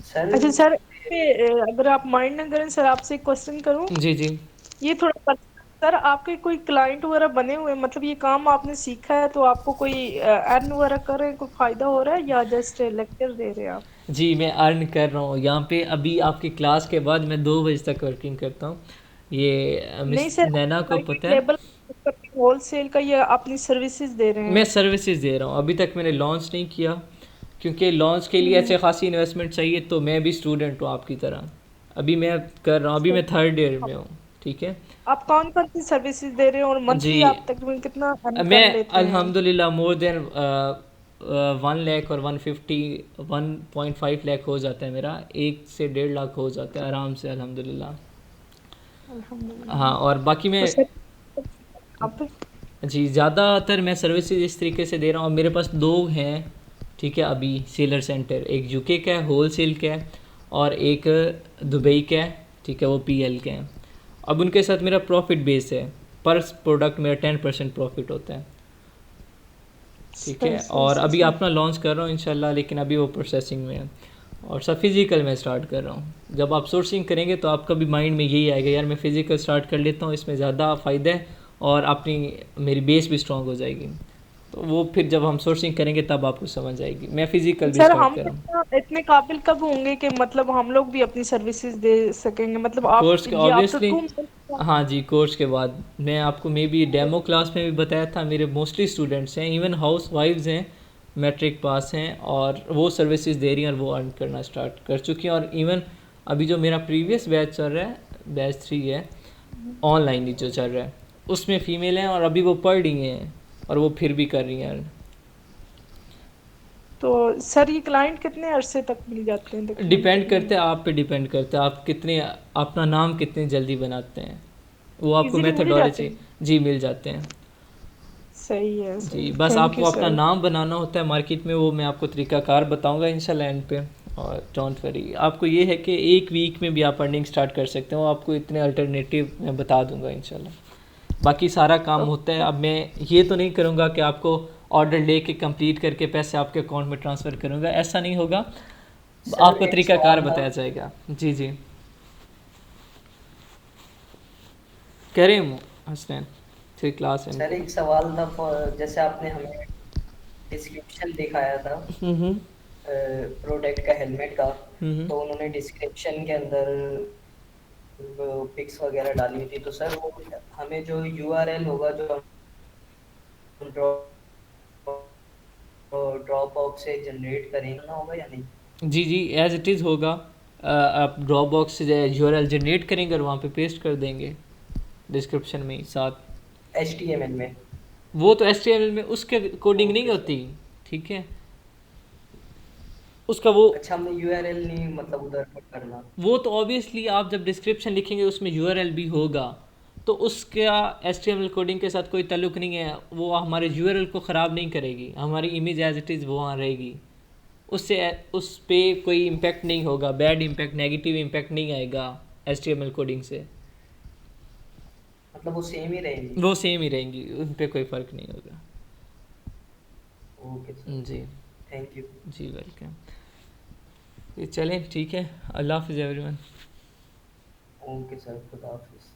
सर अच्छा सर, अगर आप माइंड ना करें सर, आपसे एक क्वेश्चन करूं। जी जी ये थोड़ा सर, आपके कोई क्लाइंट वगैरह बने हुए हैं, मतलब ये काम आपने सीखा है तो आपको कोई अर्न वगैरह कर रहे हैं, कोई फायदा हो रहा है, या जस्ट लेक्चर दे रहे हैं आप? जी, मैं अर्न कर रहा हूँ यहाँ पे। अभी आपकी क्लास के बाद मैं 2 बजे तक वर्किंग करता हूँ। ये नहीं मिस सर, नैना को प्राइवेट पता है। लेवल होलसेल का, या अपनी सर्विसेज दे रहे मैं हैं? सर्विसेज दे रहा हूँ, अभी तक मैंने लॉन्च नहीं किया, क्योंकि लॉन्च के लिए हम्म, अच्छे खासी इन्वेस्टमेंट चाहिए। तो मैं भी स्टूडेंट हूँ आपकी तरह, अभी मैं कर रहा हूँ, अभी मैं सर, 3rd ईयर में हूँ, ठीक है। आप कौन कौन सी सर्विसेज दे रहे हैं, और जी, मंथली आप तकरीबन कितना अर्न मैं कर लेते हैं? अल्हम्दुलिल्लाह मोर देन 1 लाख और 1.5 लाख हो जाता है मेरा, 1 से 1.5 लाख हो जाता है आराम से अल्हम्दुलिल्लाह। अल्हम्दुलिल्लाह। हाँ, और बाकी मैं तो सर आप जी ज़्यादातर मैं सर्विसेज इस तरीके से दे रहा हूँ। मेरे पास दो हैं, ठीक है, अभी सेलर सेंटर, एक यूके का है होल सेल का है और एक दुबई का है, ठीक है, वो पीएल के हैं। अब उनके साथ मेरा प्रॉफिट बेस है, पर प्रोडक्ट मेरा 10% प्रॉफिट होता है, ठीक सही है। सही और सही अभी सही। अपना लॉन्च कर रहा हूँ इंशाल्लाह, लेकिन अभी वो प्रोसेसिंग में है। और सब फिज़िकल में स्टार्ट कर रहा हूँ। जब आप सोर्सिंग करेंगे तो आपका भी माइंड में यही आएगा, यार मैं फ़िज़िकल स्टार्ट कर लेता हूँ, इसमें ज़्यादा फ़ायदा है और अपनी मेरी बेस भी स्ट्रॉन्ग हो जाएगी। तो वो फिर जब हम सोर्सिंग करेंगे तब आपको समझ आएगी। मैं फ़िज़िकल भी सर स्टार्ट हम कर रहा हूँ। इतने काबिल कब होंगे कि मतलब हम लोग भी अपनी सर्विसेज दे सकेंगे, मतलब आप कोर्स के ये आप तो ऑब्वियसली, 2 हाँ जी, कोर्स के बाद मैं आपको मे बी डेमो क्लास में भी बताया था, मेरे मोस्टली स्टूडेंट्स हैं, इवन हाउस वाइफ्स हैं, मैट्रिक पास हैं और वो सर्विसेज दे रही हैं और वो अर्न करना स्टार्ट कर चुकी हैं। और इवन अभी जो मेरा प्रीवियस बैच चल रहा है, बैच 3 है, ऑनलाइन ही जो चल रहा है, उसमें फ़ीमेल हैं और अभी वो पढ़ रही हैं और वो फिर भी कर रही हैं। तो सर ये क्लाइंट कितने अरसे तक मिल जाते हैं तकरीबन डिपेंड करते तकरीबन हैं, आप पे डिपेंड करता है आप कितने अपना नाम कितने जल्दी बनाते हैं, वो आपको इजीली मिल जाते मेथडोलॉजी, हैं? जी, मिल जाते हैं। सही है जी, सही, बस थैंक आपको यू अपना सर। नाम बनाना होता है मार्केट में, वो मैं आपको तरीक़ाकार बताऊंगा इंशाल्लाह एंड पे। और डोंट वरी, आपको ये है कि एक वीक में भी आप अर्निंग स्टार्ट कर सकते हो, आपको इतने अल्टरनेटिव मैं बता दूंगा इंशाल्लाह। बाकी सारा काम होता है। अब मैं ये तो नहीं करूँगा कि आपको ऑर्डर लेके कंप्लीट करके पैसे आपके अकाउंट में ट्रांसफ़र करूँगा, ऐसा नहीं होगा। सर आपको एक तरीक़ाकार सवाल था। बताया जाएगा। जी जी, कह रहे हूँ हसनैन, थ्री क्लास है सर इनको। एक सवाल था जैसे आपने हमें डिस्क्रिप्शन दिखाया था हम्म प्रोडक्ट का, हेलमेट का, हम्म तो उन्होंने डिस्क्रिप्शन के अंदर पिक्स वगैरह डाली हुई थी, तो सर वो हमें जो यूआरएल होगा जो हम ड्रॉप बॉक्स से जनरेट करेंगे ना होगा या नहीं? जी जी, एज इट इज़ होगा। आप ड्रॉप बॉक्स से यूआरएल जनरेट करेंगे और वहाँ पे पेस्ट कर देंगे डिस्क्रिप्शन में ही साथ। HTML में? वो तो HTML में उसके कोडिंग नहीं ओके सर। होती, ठीक है, उसका वो अच्छा, हमने यूआरएल नहीं मतलब उधर put करना? वो तो ऑब्वियसली आप जब डिस्क्रिप्शन लिखेंगे उसमें यूआरएल भी होगा, तो उसका HTML कोडिंग के साथ कोई ताल्लुक नहीं है। वो हमारे यूआरएल को ख़राब नहीं करेगी, हमारी इमेज एज इट इज़ वो वहाँ रहेगी, उससे उस पे कोई इम्पेक्ट नहीं होगा, बैड इम्पेक्ट, नेगेटिव इम्पेक्ट नहीं आएगा HTML कोडिंग से। मतलब वो सेम ही रहेंगी? वो सेम ही रहेंगी, उन पे कोई फ़र्क नहीं होगा। ओके सर, जी थैंक यू। जी, वेलकम। ये चलें, ठीक है, अल्लाह हाफ़िज़ एवरीवन। ओके सर, खुदा हाफिज़।